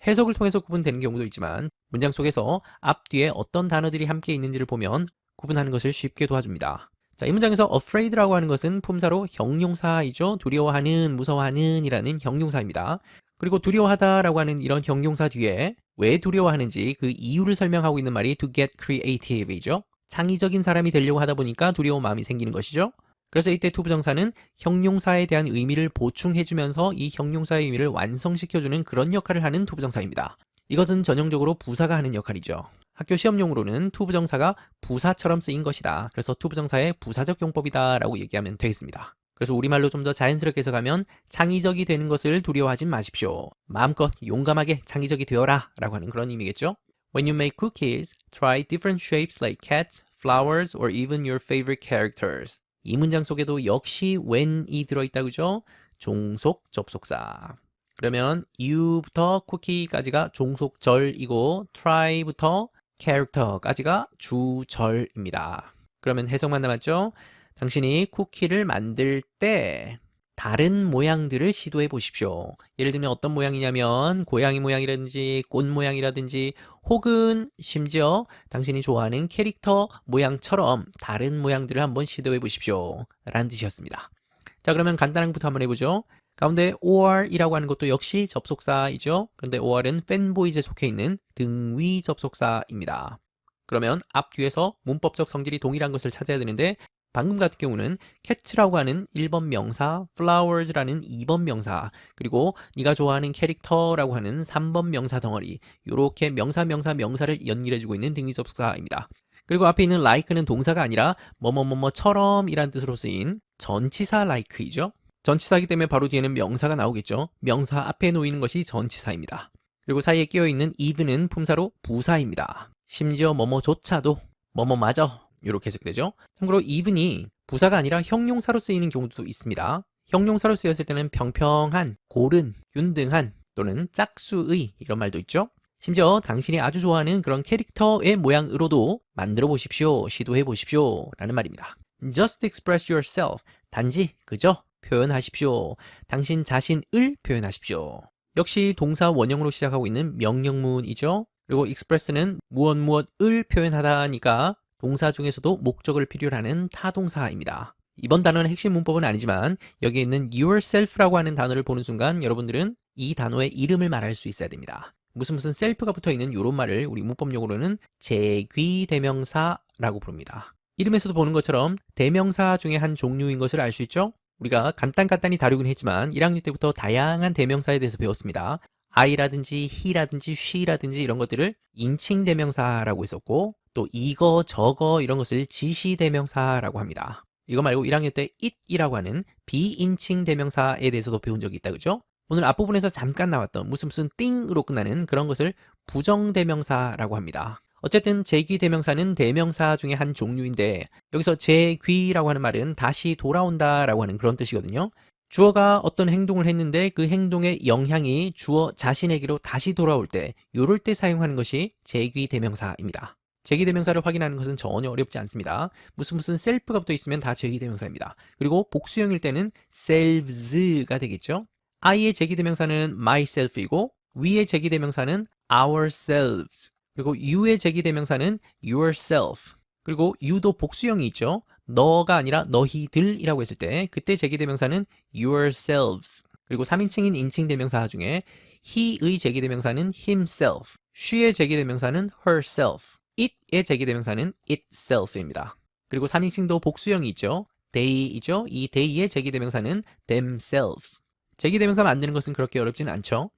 Speaker 1: 해석을 통해서 구분되는 경우도 있지만 문장 속에서 앞뒤에 어떤 단어들이 함께 있는지를 보면 구분하는 것을 쉽게 도와줍니다. 자, 이 문장에서 afraid라고 하는 것은 품사로 형용사이죠. 두려워하는, 무서워하는 이라는 형용사입니다. 그리고 두려워하다라고 하는 이런 형용사 뒤에 왜 두려워하는지 그 이유를 설명하고 있는 말이 to get creative이죠. 창의적인 사람이 되려고 하다 보니까 두려운 마음이 생기는 것이죠. 그래서 이때 to 부정사는 형용사에 대한 의미를 보충해주면서 이 형용사의 의미를 완성시켜주는 그런 역할을 하는 to 부정사입니다. 이것은 전형적으로 부사가 하는 역할이죠. 학교 시험용으로는 to 부정사가 부사처럼 쓰인 것이다. 그래서 to 부정사의 부사적 용법이다 라고 얘기하면 되겠습니다. 그래서 우리말로 좀 더 자연스럽게 해석하면 창의적이 되는 것을 두려워하지 마십시오. 마음껏 용감하게 창의적이 되어라 라고 하는 그런 의미겠죠. When you make cookies, try different shapes like cats, flowers, or even your favorite characters. 이 문장 속에도 역시 when이 들어있다 그죠? 종속 접속사. 그러면 you부터 cookie까지가 종속절이고 try부터 character까지가 주절입니다. 그러면 해석만 남았죠? 당신이 쿠키를 만들 때 다른 모양들을 시도해 보십시오. 예를 들면 어떤 모양이냐면 고양이 모양이라든지 꽃 모양이라든지 혹은 심지어 당신이 좋아하는 캐릭터 모양처럼 다른 모양들을 한번 시도해 보십시오 라는 뜻이었습니다. 자, 그러면 간단한 것부터 한번 해보죠. 가운데 or이라고 하는 것도 역시 접속사이죠. 그런데 or은 fanboys에 속해 있는 등위 접속사입니다. 그러면 앞 뒤에서 문법적 성질이 동일한 것을 찾아야 되는데 방금 같은 경우는 cat라고 하는 1번 명사, flowers라는 2번 명사, 그리고 네가 좋아하는 캐릭터라고 하는 3번 명사 덩어리, 이렇게 명사를 연결해주고 있는 등위 접속사입니다. 그리고 앞에 있는 like는 동사가 아니라 뭐뭐뭐뭐처럼 이란 뜻으로 쓰인 전치사 like이죠. 전치사이기 때문에 바로 뒤에는 명사가 나오겠죠. 명사 앞에 놓이는 것이 전치사입니다. 그리고 사이에 끼어있는 even은 품사로 부사입니다. 심지어 뭐뭐조차도 뭐뭐마저 이렇게 해석되죠. 참고로 even이 부사가 아니라 형용사로 쓰이는 경우도 있습니다. 형용사로 쓰였을 때는 평평한, 고른, 균등한 또는 짝수의 이런 말도 있죠. 심지어 당신이 아주 좋아하는 그런 캐릭터의 모양으로도 만들어 보십시오, 시도해 보십시오 라는 말입니다. Just express yourself. 단지 그저 표현하십시오. 당신 자신을 표현하십시오. 역시 동사 원형으로 시작하고 있는 명령문이죠. 그리고 express는 무엇을 표현하다니까 동사 중에서도 목적을 필요로 하는 타동사입니다. 이번 단어는 핵심 문법은 아니지만 여기에 있는 yourself라고 하는 단어를 보는 순간 여러분들은 이 단어의 이름을 말할 수 있어야 됩니다. 무슨 self가 붙어있는 이런 말을 우리 문법용어로는 제귀대명사라고 부릅니다. 이름에서도 보는 것처럼 대명사 중에 한 종류인 것을 알 수 있죠? 우리가 간단히 다루긴 했지만 1학년 때부터 다양한 대명사에 대해서 배웠습니다. I라든지 he라든지 she라든지 이런 것들을 인칭 대명사라고 했었고 또 이거 저거 이런 것을 지시 대명사라고 합니다. 이거 말고 1학년 때 it이라고 하는 비인칭 대명사에 대해서도 배운 적이 있다 그죠? 오늘 앞부분에서 잠깐 나왔던 무슨 thing으로 끝나는 그런 것을 부정 대명사라고 합니다. 어쨌든 제귀 대명사는 대명사 중에 한 종류인데 여기서 제귀라고 하는 말은 다시 돌아온다 라고 하는 그런 뜻이거든요. 주어가 어떤 행동을 했는데 그 행동의 영향이 주어 자신에게로 다시 돌아올 때 이럴 때 사용하는 것이 제귀 대명사입니다. 제귀 대명사를 확인하는 것은 전혀 어렵지 않습니다. 무슨 self가 붙어 있으면 다 제귀 대명사입니다. 그리고 복수형일 때는 selves가 되겠죠. I의 제귀 대명사는 myself이고 we의 제기대명사는 ourselves, 그리고 you의 제기대명사는 yourself, 그리고 you도 복수형이 있죠. 너가 아니라 너희들이라고 했을 때 그때 제기대명사는 yourselves, 그리고 3인칭인 인칭대명사 중에 he의 제기대명사는 himself, she의 제기대명사는 herself, it의 제기대명사는 itself입니다. 그리고 3인칭도 복수형이 있죠. they이죠. 이 they의 제기대명사는 themselves. 제기대명사 만드는 것은 그렇게 어렵진 않죠.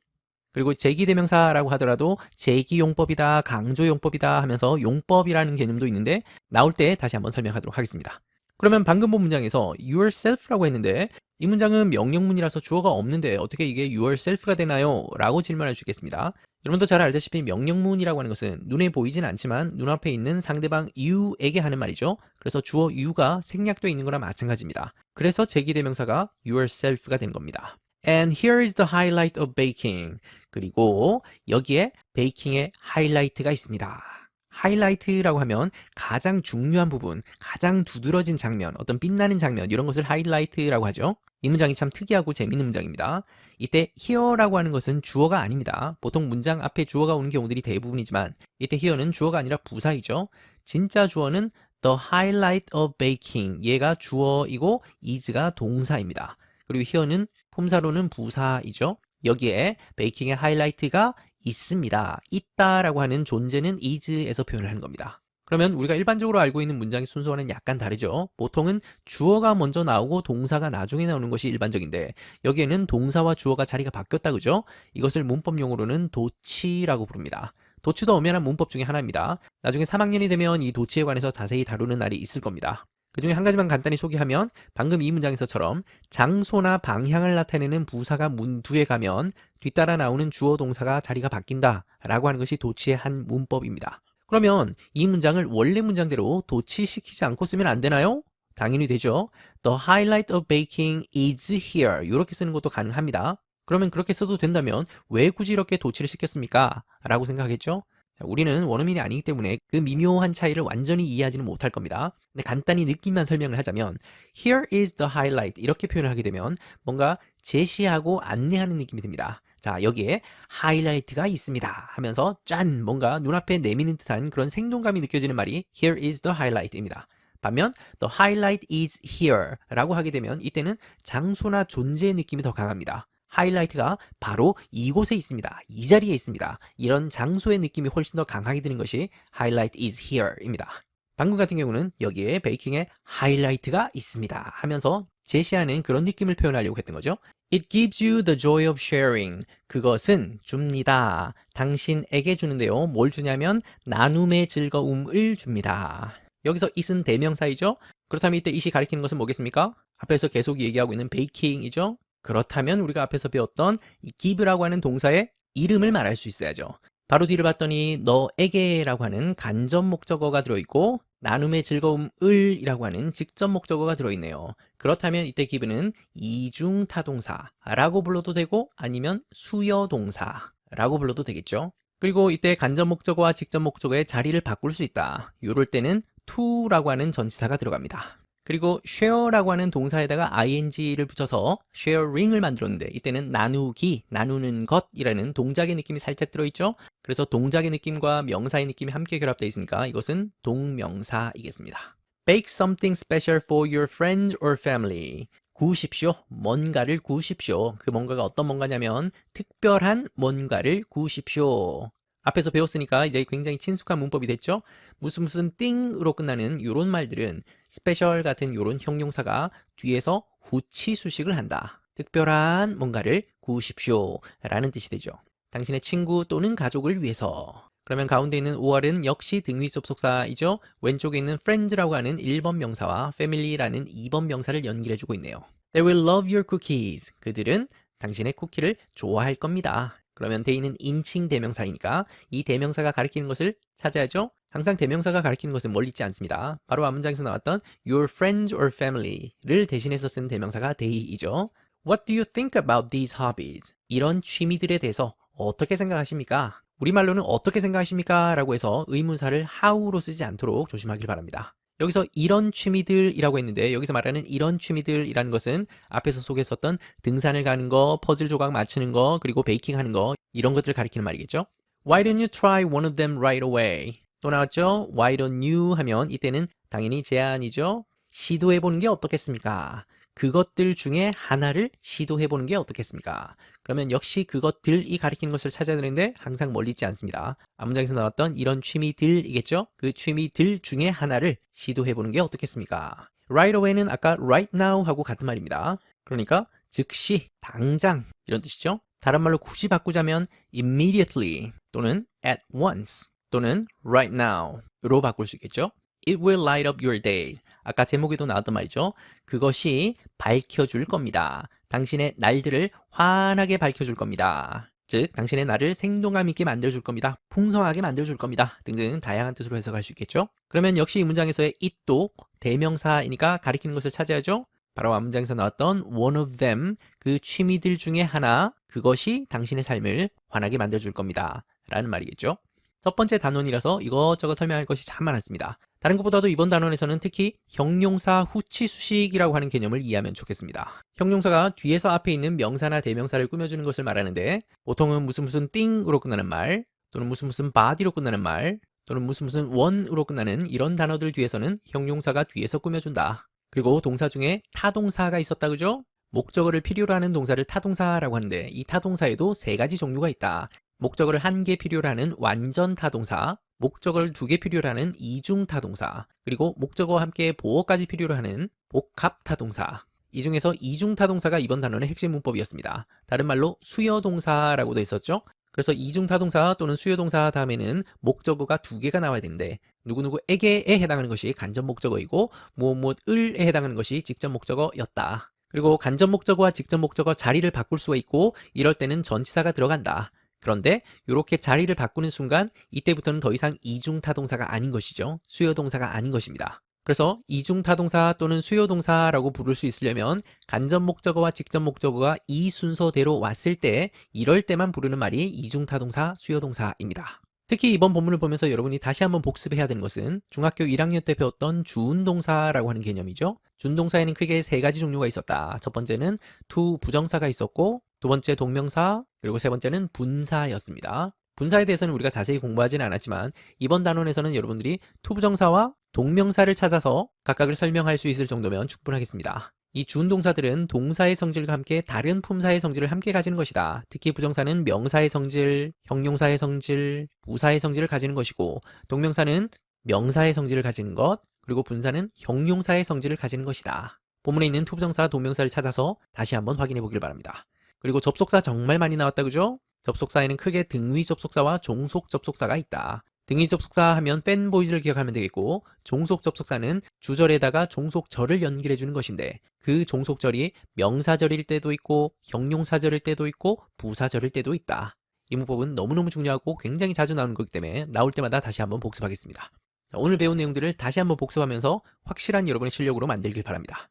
Speaker 1: 그리고 제기대명사라고 하더라도 제기용법이다, 강조용법이다 하면서 용법이라는 개념도 있는데 나올 때 다시 한번 설명하도록 하겠습니다. 그러면 방금 본 문장에서 yourself라고 했는데 이 문장은 명령문이라서 주어가 없는데 어떻게 이게 yourself가 되나요? 라고 질문할 수 있겠습니다. 여러분도 잘 알다시피 명령문이라고 하는 것은 눈에 보이진 않지만 눈앞에 있는 상대방 you에게 하는 말이죠. 그래서 주어 you가 생략되어 있는 거랑 마찬가지입니다. 그래서 제기대명사가 yourself가 되는 겁니다. And here is the highlight of baking. 그리고 여기에 베이킹의 하이라이트가 있습니다. 하이라이트라고 하면 가장 중요한 부분, 가장 두드러진 장면, 어떤 빛나는 장면 이런 것을 하이라이트라고 하죠. 이 문장이 참 특이하고 재밌는 문장입니다. 이때 here라고 하는 것은 주어가 아닙니다. 보통 문장 앞에 주어가 오는 경우들이 대부분이지만 이때 here는 주어가 아니라 부사이죠. 진짜 주어는 the highlight of baking. 얘가 주어이고 is가 동사입니다. 그리고 here는 품사로는 부사이죠. 여기에 베이킹의 하이라이트가 있습니다. 있다라고 하는 존재는 is에서 표현을 하는 겁니다. 그러면 우리가 일반적으로 알고 있는 문장의 순서와는 약간 다르죠. 보통은 주어가 먼저 나오고 동사가 나중에 나오는 것이 일반적인데 여기에는 동사와 주어가 자리가 바뀌었다 그죠? 이것을 문법 용어로는 도치라고 부릅니다. 도치도 엄연한 문법 중에 하나입니다. 나중에 3학년이 되면 이 도치에 관해서 자세히 다루는 날이 있을 겁니다. 그 중에 한 가지만 간단히 소개하면 방금 이 문장에서처럼 장소나 방향을 나타내는 부사가 문 뒤에 가면 뒤따라 나오는 주어 동사가 자리가 바뀐다 라고 하는 것이 도치의 한 문법입니다. 그러면 이 문장을 원래 문장대로 도치시키지 않고 쓰면 안 되나요? 당연히 되죠. The highlight of baking is here. 이렇게 쓰는 것도 가능합니다. 그러면 그렇게 써도 된다면 왜 굳이 이렇게 도치를 시켰습니까? 라고 생각하겠죠? 자, 우리는 원어민이 아니기 때문에 그 미묘한 차이를 완전히 이해하지는 못할 겁니다. 근데 간단히 느낌만 설명을 하자면 Here is the highlight 이렇게 표현을 하게 되면 뭔가 제시하고 안내하는 느낌이 듭니다. 자, 여기에 하이라이트가 있습니다 하면서 짠! 뭔가 눈앞에 내미는 듯한 그런 생동감이 느껴지는 말이 Here is the highlight입니다. 반면 the highlight is here 라고 하게 되면 이때는 장소나 존재의 느낌이 더 강합니다. 하이라이트가 바로 이곳에 있습니다. 이 자리에 있습니다. 이런 장소의 느낌이 훨씬 더 강하게 드는 것이 highlight is here입니다. 방금 같은 경우는 여기에 베이킹에 하이라이트가 있습니다 하면서 제시하는 그런 느낌을 표현하려고 했던 거죠. It gives you the joy of sharing. 그것은 줍니다. 당신에게 주는데요. 뭘 주냐면 나눔의 즐거움을 줍니다. 여기서 it은 대명사이죠. 그렇다면 이때 it이 가리키는 것은 뭐겠습니까? 앞에서 계속 얘기하고 있는 베이킹이죠. 그렇다면 우리가 앞에서 배웠던 이 give라고 하는 동사의 이름을 말할 수 있어야죠. 바로 뒤를 봤더니 너에게 라고 하는 간접 목적어가 들어있고 나눔의 즐거움을 이라고 하는 직접 목적어가 들어있네요. 그렇다면 이때 give는 이중타동사라고 불러도 되고 아니면 수여동사라고 불러도 되겠죠. 그리고 이때 간접 목적어와 직접 목적어의 자리를 바꿀 수 있다. 이럴 때는 to라고 하는 전치사가 들어갑니다. 그리고 share라고 하는 동사에다가 ing를 붙여서 sharing을 만들었는데 이때는 나누기, 나누는 것이라는 동작의 느낌이 살짝 들어있죠. 그래서 동작의 느낌과 명사의 느낌이 함께 결합되어 있으니까 이것은 동명사이겠습니다. Bake something special for your friends or family. 구우십시오. 뭔가를 구우십시오. 그 뭔가가 어떤 뭔가냐면 특별한 뭔가를 구우십시오. 앞에서 배웠으니까 이제 굉장히 친숙한 문법이 됐죠. 무슨 띵으로 끝나는 이런 말들은 스페셜 같은 이런 형용사가 뒤에서 후치 수식을 한다. 특별한 뭔가를 구우십시오 라는 뜻이 되죠. 당신의 친구 또는 가족을 위해서. 그러면 가운데 있는 or은 역시 등위 접속사이죠. 왼쪽에 있는 friends라고 하는 1번 명사와 family라는 2번 명사를 연결해주고 있네요. They will love your cookies. 그들은 당신의 쿠키를 좋아할 겁니다. 그러면 they는 인칭 대명사이니까 이 대명사가 가리키는 것을 찾아야죠. 항상 대명사가 가리키는 것은 멀리 있지 않습니다. 바로 앞 문장에서 나왔던 your friends or family를 대신해서 쓴 대명사가 they이죠. What do you think about these hobbies? 이런 취미들에 대해서 어떻게 생각하십니까? 우리말로는 어떻게 생각하십니까? 라고 해서 의문사를 how로 쓰지 않도록 조심하길 바랍니다. 여기서 이런 취미들이라고 했는데 여기서 말하는 이런 취미들이라는 것은 앞에서 소개했었던 등산을 가는 거, 퍼즐 조각 맞추는 거, 그리고 베이킹 하는 거 이런 것들을 가리키는 말이겠죠. Why don't you try one of them right away? 또 나왔죠? Why don't you 하면 이때는 당연히 제안이죠. 시도해보는 게 어떻겠습니까? 그것들 중에 하나를 시도해보는 게 어떻겠습니까? 그러면 역시 그것들이 가리키는 것을 찾아야 되는데 항상 멀리 있지 않습니다. 앞문장에서 나왔던 이런 취미들이겠죠? 그 취미들 중에 하나를 시도해보는 게 어떻겠습니까? Right away는 아까 right now 하고 같은 말입니다. 그러니까 즉시, 당장 이런 뜻이죠. 다른 말로 굳이 바꾸자면 immediately 또는 at once 또는 right now로 바꿀 수 있겠죠. It will light up your day. 아까 제목에도 나왔던 말이죠. 그것이 밝혀줄 겁니다. 당신의 날들을 환하게 밝혀줄 겁니다. 즉, 당신의 날을 생동감 있게 만들어줄 겁니다. 풍성하게 만들어줄 겁니다. 등등 다양한 뜻으로 해석할 수 있겠죠. 그러면 역시 이 문장에서의 it도 대명사이니까 가리키는 것을 찾아야죠. 바로 앞 문장에서 나왔던 one of them, 그 취미들 중에 하나, 그것이 당신의 삶을 환하게 만들어줄 겁니다. 라는 말이겠죠. 첫 번째 단원이라서 이것저것 설명할 것이 참 많았습니다. 다른 것보다도 이번 단원에서는 특히 형용사 후치수식이라고 하는 개념을 이해하면 좋겠습니다. 형용사가 뒤에서 앞에 있는 명사나 대명사를 꾸며주는 것을 말하는데 보통은 무슨 thing으로 끝나는 말 또는 무슨 body로 끝나는 말 또는 무슨 one으로 끝나는 이런 단어들 뒤에서는 형용사가 뒤에서 꾸며준다. 그리고 동사 중에 타동사가 있었다 그죠? 목적어를 필요로 하는 동사를 타동사라고 하는데 이 타동사에도 세 가지 종류가 있다. 목적어를 한 개 필요로 하는 완전 타동사, 목적어를 두 개 필요로 하는 이중 타동사, 그리고 목적어와 함께 보어까지 필요로 하는 복합 타동사. 이 중에서 이중 타동사가 이번 단원의 핵심 문법이었습니다. 다른 말로 수여동사라고도 했었죠. 그래서 이중 타동사 또는 수여동사 다음에는 목적어가 두 개가 나와야 되는데 누구누구에게에 해당하는 것이 간접 목적어이고 무엇무엇을에 해당하는 것이 직접 목적어였다. 그리고 간접 목적어와 직접 목적어 자리를 바꿀 수가 있고 이럴 때는 전치사가 들어간다. 그런데 이렇게 자리를 바꾸는 순간 이때부터는 더 이상 이중타동사가 아닌 것이죠. 수요동사가 아닌 것입니다. 그래서 이중타동사 또는 수요동사라고 부를 수 있으려면 간접 목적어와 직접 목적어가 이 순서대로 왔을 때 이럴 때만 부르는 말이 이중타동사, 수요동사입니다. 특히 이번 본문을 보면서 여러분이 다시 한번 복습해야 되는 것은 중학교 1학년 때 배웠던 주운동사라고 하는 개념이죠. 준동사에는 크게 세 가지 종류가 있었다. 첫 번째는 to 부정사가 있었고 두 번째 동명사 그리고 세 번째는 분사였습니다. 분사에 대해서는 우리가 자세히 공부하지는 않았지만 이번 단원에서는 여러분들이 to 부정사와 동명사를 찾아서 각각을 설명할 수 있을 정도면 충분하겠습니다. 이 준동사들은 동사의 성질과 함께 다른 품사의 성질을 함께 가지는 것이다. 특히 부정사는 명사의 성질, 형용사의 성질, 부사의 성질을 가지는 것이고 동명사는 명사의 성질을 가지는 것, 그리고 분사는 형용사의 성질을 가지는 것이다. 본문에 있는 투부정사, 동명사를 찾아서 다시 한번 확인해 보길 바랍니다. 그리고 접속사 정말 많이 나왔다 그죠? 접속사에는 크게 등위 접속사와 종속 접속사가 있다. 등위 접속사 하면 fanboys를 기억하면 되겠고 종속 접속사는 주절에다가 종속절을 연결해 주는 것인데 그 종속절이 명사절일 때도 있고 형용사절일 때도 있고 부사절일 때도 있다. 이 문법은 너무너무 중요하고 굉장히 자주 나오는 거기 때문에 나올 때마다 다시 한번 복습하겠습니다. 자, 오늘 배운 내용들을 다시 한번 복습하면서 확실한 여러분의 실력으로 만들길 바랍니다.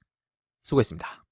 Speaker 1: 수고했습니다.